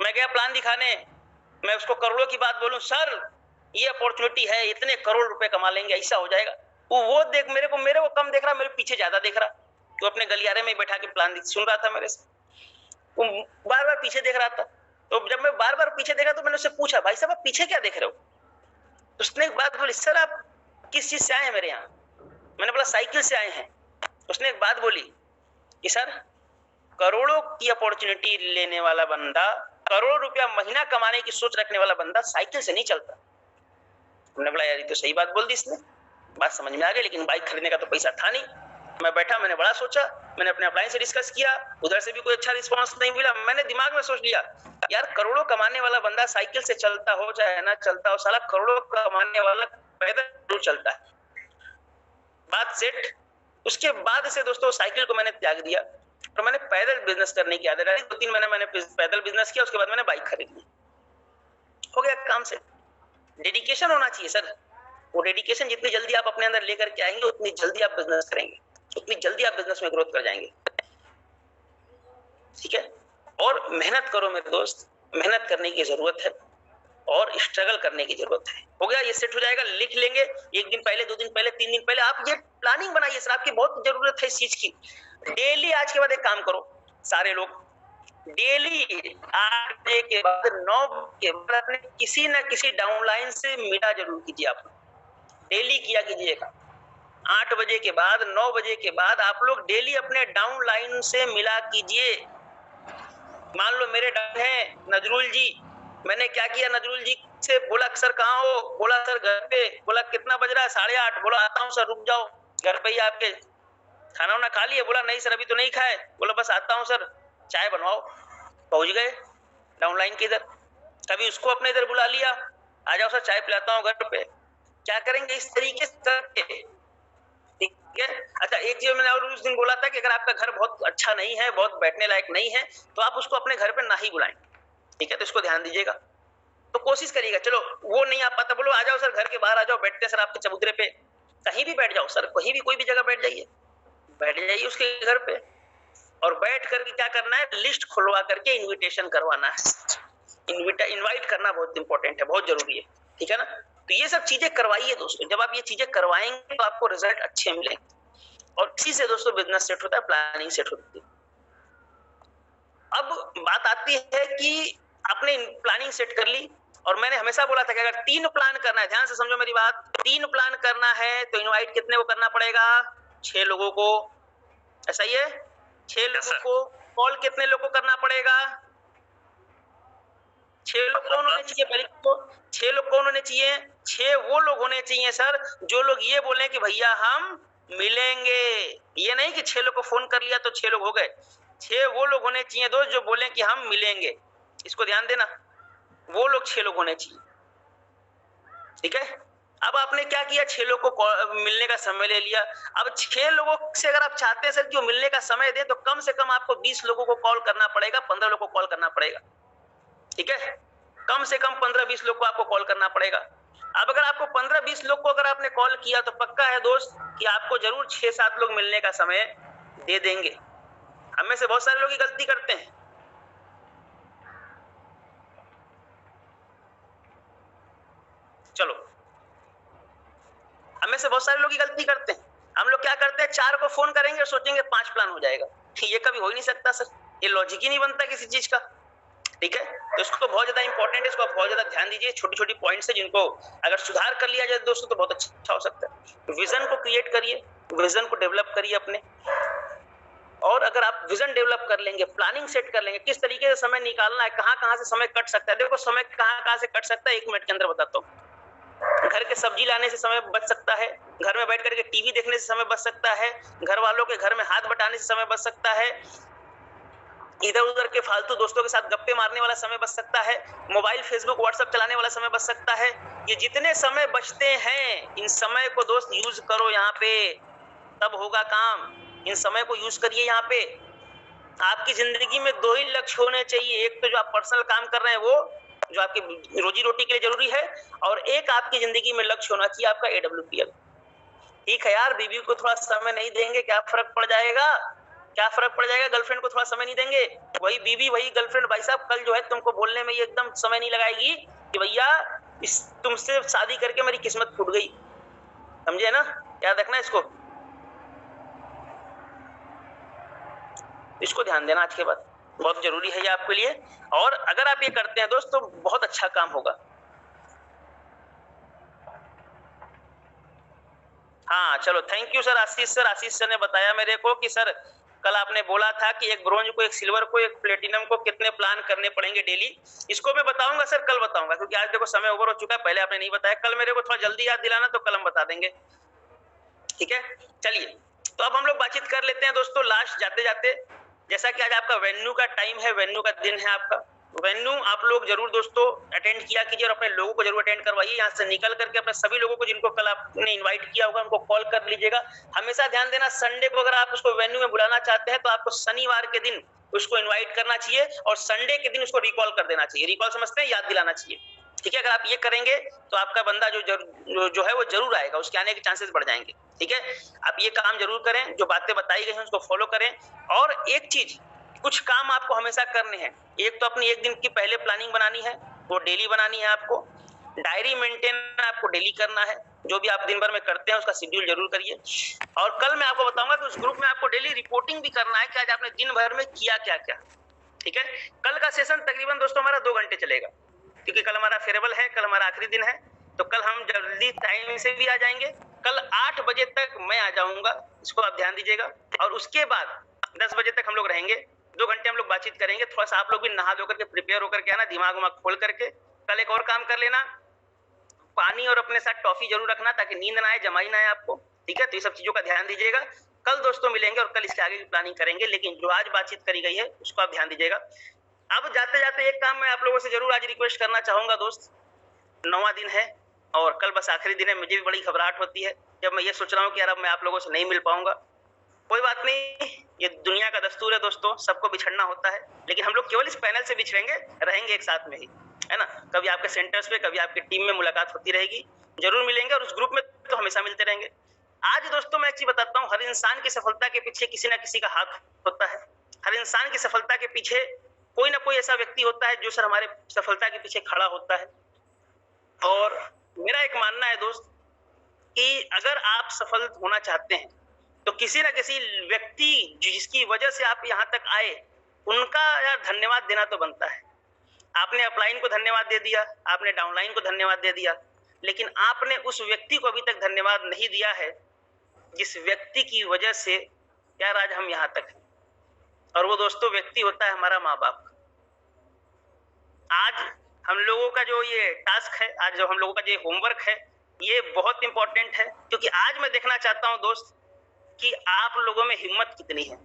मैं गया प्लान दिखाने, मैं उसको करोड़ों की बात बोलूं, सर ये अपॉर्चुनिटी है, इतने करोड़ रुपए कमा लेंगे, ऐसा हो जाएगा। वो देख मेरे को कम देख रहा, मेरे पीछे ज्यादा देख रहा। तो अपने गलियारे में बैठा के प्लान सुन रहा था मेरे से, वो बार बार पीछे देख रहा था। तो जब मैं बार बार पीछे देखा तो मैंने उससे पूछा, भाई साहब आप पीछे क्या देख रहे हो? तो उसने एक बात बोली, सर आप किस चीज से आए हैं मेरे यहाँ? मैंने बोला साइकिल से आए हैं। उसने एक बात बोली कि सर करोड़ों की अपॉर्चुनिटी लेने वाला बंदा, करोड़ रुपया महीना कमाने की सोच रखने वाला बंदा साइकिल से नहीं चलता। हमने बोला यार ये तो सही बात बोल दी इसने, बात समझ में आ गई, लेकिन बाइक खरीदने का तो पैसा था नहीं। मैं बैठा, मैंने बड़ा सोचा, मैंने अपने अपलाइन से डिस्कस किया, उधर से भी कोई अच्छा रिस्पांस नहीं मिला। मैंने दिमाग में सोच लिया यार करोड़ों कमाने वाला बंदा साइकिल से चलता हो चाहे ना चलता हो, साला करोड़ों कमाने वाला पैदल जरूर चलता है। बात सेट। उसके बाद से दोस्तों साइकिल को मैंने त्याग दिया और मैंने पैदल बिजनेस करने की आदत डाली। 2-3 महीने मैंने पैदल बिजनेस किया, उसके बाद मैंने बाइक खरीद ली, हो गया काम से। डेडिकेशन होना चाहिए सर, वो डेडिकेशन जितनी जल्दी आप अपने अंदर लेकर के आएंगे, उतनी जल्दी आप बिजनेस करेंगे, उतनी जल्दी आप बिजनेस में ग्रोथ कर जाएंगे। ठीक है? और मेहनत करो मेरे दोस्त, मेहनत करने की जरूरत है और स्ट्रगल करने की जरूरत है। हो गया, ये सेट हो जाएगा, लिख लेंगे 1 दिन पहले, 2 दिन पहले, 3 दिन पहले आप ये प्लानिंग बनाइए। सर आपकी बहुत जरूरत है इस चीज की। डेली आज के बाद एक काम करो सारे लोग, डेली 8 बजे के बाद 9 के बाद अपने किसी न किसी डाउनलाइन से मिला जरूर कीजिए। आप डेली किया कीजिएगा। 8 बजे के बाद 9 बजे के बाद आप लोग डेली अपने डाउनलाइन से मिला कीजिए। मान लो मेरे डाउन है नजरुल जी, मैंने क्या किया, नजरुल जी से बोला सर कहाँ हो? बोला सर घर पे। बोला कितना बज रहा है? 8:30। बोला आता हूँ सर, रुक जाओ, घर पे ही आपके खाना वाना खा लिया? बोला नहीं सर अभी तो नहीं खाए। बोला बस आता हूँ सर, चाय बनवाओ। पहुंच गए डाउनलाइन के इधर। कभी उसको अपने इधर बुला लिया, आ जाओ सर चाय पिलाता हूँ घर पे। क्या करेंगे इस तरीके से करके, ठीक है? अच्छा एक चीज मैंने और उस दिन बोला था कि अगर आपका घर बहुत अच्छा नहीं है, बहुत बैठने लायक नहीं है, तो आप उसको अपने घर पे ना ही बुलाएं। ठीक है? तो इसको ध्यान दीजिएगा। तो कोशिश करिएगा, चलो वो नहीं आ पाता, बोलो आ जाओ सर घर के बाहर आ जाओ, बैठते सर आपके चबूतरे पे, कहीं भी बैठ जाओ सर, कहीं भी कोई भी जगह बैठ जाइए उसके घर पे। और बैठ करके क्या करना है, लिस्ट खुलवा करके इन्विटेशन करवाना है। इनवाइट करना बहुत इंपॉर्टेंट है, बहुत जरूरी है। ठीक है ना? तो ये सब चीजें करवाइए दोस्तों। जब आप ये चीजें करवाएंगे तो आपको रिजल्ट अच्छे मिलेंगे। और इसी से दोस्तों बिजनेस सेट होता है, प्लानिंग सेट होती है। अब बात आती है कि आपने प्लानिंग सेट कर ली, और मैंने हमेशा बोला था कि अगर 3 प्लान करना है, ध्यान से समझो मेरी बात, 3 प्लान करना है तो इनवाइट कितने को करना पड़ेगा? 6 लोगों को। ऐसा ही है? 6 लोगों को। कॉल कितने लोगों को करना पड़ेगा? 6 लोग कौन होने चाहिए? पहले तो 6 लोग कौन होने चाहिए? 6 वो लोग होने चाहिए सर जो लोग ये बोले कि भैया हम मिलेंगे। ये नहीं कि 6 लोग को फोन कर लिया तो 6 लोग हो गए। 6 वो लोग होने चाहिए दोस्त जो बोले कि हम मिलेंगे। इसको ध्यान देना, वो लोग 6 लोग होने चाहिए। ठीक है? अब आपने क्या किया? 6 लोग को मिलने का समय ले लिया। अब 6 लोगों से अगर आप चाहते हैं सर कि वो मिलने का समय दे, तो कम से कम आपको 20 लोगों को कॉल करना पड़ेगा, 15 लोगों को कॉल करना पड़ेगा। ठीक है? कम से कम 15-20 लोग को आपको कॉल करना पड़ेगा। अब अगर आपको 15-20 लोग को अगर आपने कॉल किया तो पक्का है दोस्त कि आपको जरूर 6-7 लोग मिलने का समय दे देंगे। हम में से बहुत सारे लोग ये गलती करते हैं। चलो, हम में से बहुत सारे लोग ये गलती करते हैं। हम लोग क्या करते हैं? 4 को फोन करेंगे और सोचेंगे 5 प्लान हो जाएगा। ये कभी हो ही नहीं सकता सर, ये लॉजिक ही नहीं बनता किसी चीज का। ठीक है? तो इसको बहुत ज्यादा इंपॉर्टेंट है, इसको आप बहुत ज्यादा ध्यान दीजिए। छोटी छोटी पॉइंट्स है जिनको अगर सुधार कर लिया जाए दोस्तों तो बहुत अच्छा हो सकता है। विजन को क्रिएट करिए, विजन को डेवलप करिए अपने, और अगर आप विजन डेवलप कर लेंगे, प्लानिंग सेट कर लेंगे, किस तरीके से समय निकालना है, कहाँ से समय कट सकता है। देखो समय कहाँ से कट सकता है, 1 मिनट के अंदर बताता हूँ। घर के सब्जी लाने से समय बच सकता है, घर में बैठ करके टीवी देखने से समय बच सकता है, घर वालों के घर में हाथ बटाने से समय बच सकता है, इधर उधर के फालतू दोस्तों के साथ गप्पे मारने वाला समय बच सकता है, मोबाइल फेसबुक व्हाट्सएप चलाने वाला समय बच सकता है। ये जितने समय बचते हैं, इन समय को दोस्त यूज करो यहाँ पे, तब होगा काम। इन समय को यूज करिए यहाँ पे। आपकी जिंदगी में 2 ही लक्ष्य होने चाहिए, एक तो जो आप पर्सनल काम कर रहे हैं वो जो आपकी रोजी रोटी के लिए जरूरी है, और एक आपकी जिंदगी में लक्ष्य होना चाहिए आपका AWPL। ठीक है यार, बीवी को थोड़ा समय नहीं देंगे, क्या फर्क पड़ जाएगा? क्या फर्क पड़ जाएगा? गर्लफ्रेंड को थोड़ा समय नहीं देंगे, वही बीवी वही गर्लफ्रेंड भाई साहब कल जो है तुमको बोलने में ये एकदम समय नहीं लगाएगी कि भैया इस तुमसे शादी करके मेरी किस्मत फूट गई। समझे ना? याद रखना इसको ध्यान देना आज के बाद, बहुत जरूरी है ये आपके लिए। और अगर आप ये करते हैं दोस्त तो बहुत अच्छा काम होगा। हाँ चलो, thank you sir Ashish sir. Ashish sir ने बताया मेरे को कि सर कल आपने बोला था कि एक ब्रोंज को, एक सिल्वर को, एक प्लेटिनम को कितने प्लान करने पड़ेंगे डेली। इसको मैं बताऊंगा सर, कल बताऊंगा, क्योंकि आज देखो समय ओवर हो चुका है, पहले आपने नहीं बताया। कल मेरे को थोड़ा जल्दी याद दिलाना तो कल हम बता देंगे। ठीक है? चलिए, तो अब हम लोग बातचीत कर लेते हैं दोस्तों लास्ट जाते जाते। जैसा कि आज आपका वेन्यू का टाइम है, वेन्यू का दिन है आपका, वेन्यू आप लोग जरूर दोस्तों अटेंड किया कीजिए और अपने लोगों को जरूर अटेंड करवाइए। यहाँ से निकल करके अपने सभी लोगों को जिनको कल आपने इनवाइट किया होगा उनको कॉल कर लीजिएगा। हमेशा ध्यान देना, संडे को अगर आप उसको वेन्यू में बुलाना चाहते हैं तो आपको शनिवार के दिन उसको इन्वाइट करना चाहिए और संडे के दिन उसको रिकॉल कर देना चाहिए। रिकॉल समझते हैं? याद दिलाना चाहिए। ठीक है? अगर आप ये करेंगे तो आपका बंदा जो है वो जरूर आएगा, उसके आने के चांसेस बढ़ जाएंगे। ठीक है? आप ये काम जरूर करें, जो बातें बताई गई हैं उसको फॉलो करें। और एक चीज, कुछ काम आपको हमेशा करने हैं। एक तो अपनी 1 दिन की पहले प्लानिंग बनानी है, वो डेली बनानी है आपको। डायरी मेंटेन आपको डेली करना है, जो भी आप दिन भर में करते हैं उसका शेड्यूल जरूर करिए। और कल मैं आपको बताऊंगा कि उस ग्रुप में आपको डेली रिपोर्टिंग भी करना है कि आज आपने दिन भर में किया क्या क्या। ठीक है? कल का सेशन तकरीबन दोस्तों हमारा 2 घंटे चलेगा, क्योंकि कल हमारा फेयरवेल है, कल हमारा आखिरी दिन है, तो कल हम जल्दी टाइम से भी आ जाएंगे। कल 8 बजे तक मैं आ जाऊंगा, इसको आप ध्यान दीजिएगा। और उसके बाद 10 बजे तक हम लोग रहेंगे, 2 घंटे हम लोग बातचीत करेंगे। थोड़ा सा आप लोग भी नहा धो करके प्रिपेयर होकर के आना, दिमाग खोल करके। कल एक और काम कर लेना, पानी और अपने साथ टॉफी जरूर रखना ताकि नींद ना आए, जमाई ना आए आपको। ठीक है? तो ये सब चीजों का ध्यान दीजिएगा। कल दोस्तों मिलेंगे और कल इसके आगे की प्लानिंग करेंगे, लेकिन जो आज बातचीत करी गई है उसको आप ध्यान दीजिएगा। अब जाते जाते एक काम मैं आप लोगों से जरूर आज रिक्वेस्ट करना चाहूंगा दोस्त, 9वां दिन है और कल बस आखिरी दिन है। मुझे भी बड़ी घबराहट होती है जब मैं ये सोच रहा हूँ कि यार अब मैं आप लोगों से नहीं मिल पाऊंगा। कोई बात नहीं, ये दुनिया का दस्तूर है दोस्तों, सबको बिछड़ना होता है, लेकिन हम लोग केवल इस पैनल से बिछड़ेंगे, रहेंगे एक साथ में ही, है ना? कभी आपके सेंटर्स पे, कभी आपकी टीम में मुलाकात होती रहेगी, जरूर मिलेंगे और उस ग्रुप में तो हमेशा मिलते रहेंगे। आज दोस्तों मैं एक चीज बताता हूँ, हर इंसान की सफलता के पीछे किसी ना किसी का हाथ होता है। हर इंसान की सफलता के पीछे कोई ना कोई ऐसा व्यक्ति होता है जो सर हमारे सफलता के पीछे खड़ा होता है। और मेरा एक मानना है दोस्त कि अगर आप सफल होना चाहते हैं तो किसी ना किसी व्यक्ति जिसकी वजह से आप यहाँ तक आए, उनका यार धन्यवाद देना तो बनता है। आपने अपलाइन को धन्यवाद दे दिया, आपने डाउनलाइन को धन्यवाद दे दिया, लेकिन आपने उस व्यक्ति को अभी तक धन्यवाद नहीं दिया है जिस व्यक्ति की वजह से यार आज हम यहाँ तक हैं। और वो दोस्तों व्यक्ति होता है हमारा माँ बाप। आज हम लोगों का जो ये टास्क है, आज जो हम लोगों का जो होमवर्क है, ये बहुत इंपॉर्टेंट है, क्योंकि आज मैं देखना चाहता हूँ दोस्त कि आप लोगों में हिम्मत कितनी है।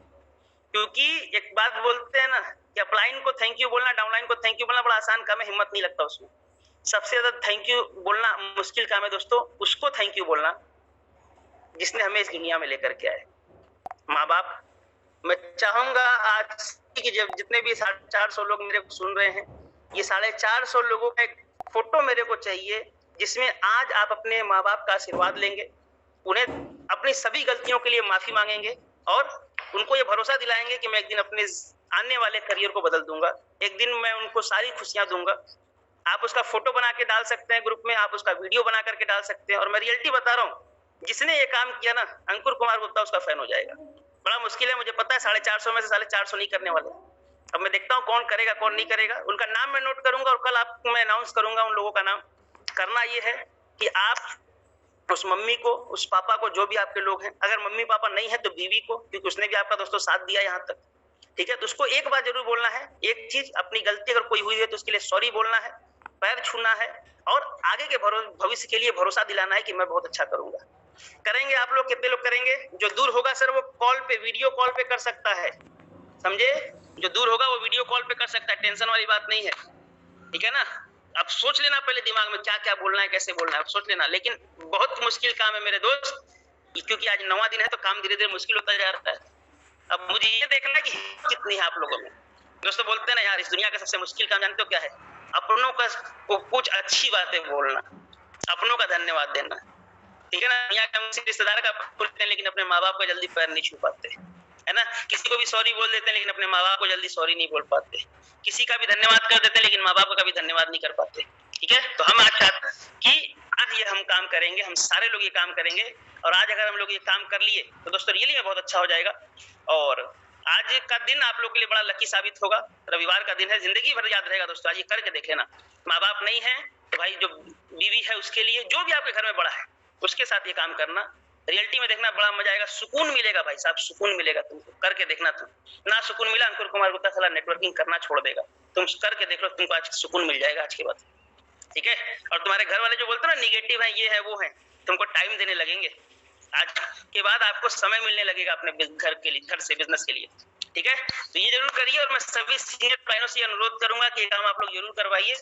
क्योंकि एक बात बोलते हैं ना कि अपलाइन को थैंक यू बोलना, डाउनलाइन को थैंक यू बोलना बड़ा आसान काम है, हिम्मत नहीं लगता उसमें। सबसे ज्यादा थैंक यू बोलना मुश्किल काम है दोस्तों, उसको थैंक यू बोलना जिसने हमें इस दुनिया में लेकर के आए, माँ बाप। मैं चाहूंगा आज कि जब जितने भी 450 लोग मेरे को सुन रहे हैं, ये 450 लोगों का एक फोटो मेरे को चाहिए जिसमें आज आप अपने माँ बाप का आशीर्वाद लेंगे, उन्हें अपनी सभी गलतियों के लिए माफी मांगेंगे और उनको ये भरोसा दिलाएंगे कि मैं एक दिन अपने आने वाले करियर को बदल दूंगा, एक दिन मैं उनको सारी खुशियां दूंगा। आप उसका फोटो बना के डाल सकते हैं ग्रुप में, आप उसका वीडियो बना करके डाल सकते हैं। और मैं रियलिटी बता रहा हूँ, जिसने ये काम किया ना, अंकुर कुमार गुप्ता उसका फैन हो जाएगा। बड़ा मुश्किल है, मुझे पता है 450 में से 450 नहीं करने वाले। अब मैं देखता हूँ कौन करेगा कौन नहीं करेगा। उनका नाम मैं नोट करूंगा और कल आपको मैं अनाउंस करूंगा उन लोगों का नाम। करना ये है कि आप उस मम्मी को, उस पापा को, जो भी आपके लोग हैं, अगर मम्मी पापा नहीं है तो बीवी को, क्योंकि उसने भी आपका दोस्तों साथ दिया यहाँ तक, ठीक है, तो उसको एक बार जरूर बोलना है, एक चीज, अपनी गलती अगर कोई हुई है तो उसके लिए सॉरी बोलना है, पैर छूना है और आगे के भविष्य के लिए भरोसा दिलाना है कि मैं बहुत अच्छा करूंगा। करेंगे आप लोग? कितने लोग करेंगे? जो दूर होगा सर वो कॉल पे, वीडियो कॉल पे कर सकता है, समझे? जो दूर होगा वो वीडियो कॉल पे कर सकता है, टेंशन वाली बात नहीं है, ठीक है ना? अब सोच लेना पहले दिमाग में क्या क्या बोलना है, कैसे बोलना है, अब सोच लेना। लेकिन बहुत मुश्किल काम है मेरे दोस्त, क्योंकि आज 9वां दिन है तो काम धीरे धीरे मुश्किल होता जा रहा है। अब मुझे ये देखना है कि कितनी है आप लोगों में। दोस्तों बोलते हैं ना यार, इस दुनिया का सबसे मुश्किल काम जानते हो क्या है? अपनों का कुछ अच्छी बातें बोलना, अपनों का धन्यवाद देना, ठीक है ना? दुनिया का रिश्तेदार का बोलते हैं लेकिन अपने माँ बाप का जल्दी पैर नहीं छू पाते, है ना? किसी को भी सॉरी बोल देते हैं लेकिन अपने माँ बाप को जल्दी सॉरी नहीं बोल पाते। किसी का भी धन्यवाद कर देते हैं लेकिन माँ बाप का भी धन्यवाद नहीं कर पाते, ठीक है? तो हम आज चाहते हैं कि आज ये हम काम करेंगे, हम सारे लोग ये काम करेंगे। और आज अगर हम लोग ये काम कर लिए तो दोस्तों रियली में बहुत अच्छा हो जाएगा। और आज का दिन आप लोग के लिए बड़ा लकी साबित होगा। रविवार का दिन है, जिंदगी भर याद रहेगा दोस्तों। आज ये करके देखे ना, माँ बाप नहीं है तो भाई जो बीवी है उसके लिए, जो भी आपके घर में बड़ा है उसके साथ ये काम करना, रियलिटी में देखना, बड़ा मजा आएगा, सुकून मिलेगा भाई साहब, सुकून मिलेगा तुमको। करके देखना तुम, ना सुकून मिला अंकुर कुमार गुप्ता साला नेटवर्किंग करना छोड़ देगा। तुम करके देख लो, तुमको आज सुकून मिल जाएगा आज के बाद, ठीक है? और तुम्हारे घर वाले जो बोलते हैं ना निगेटिव है, ये है वो है, तुमको टाइम देने लगेंगे। आज के बाद आपको समय मिलने लगेगा अपने घर के लिए, घर से बिजनेस के लिए, ठीक है? तो ये जरूर करिए। और मैं सभी सीनियर प्लानों से अनुरोध करूंगा कि ये काम आप लोग जरूर करवाइए।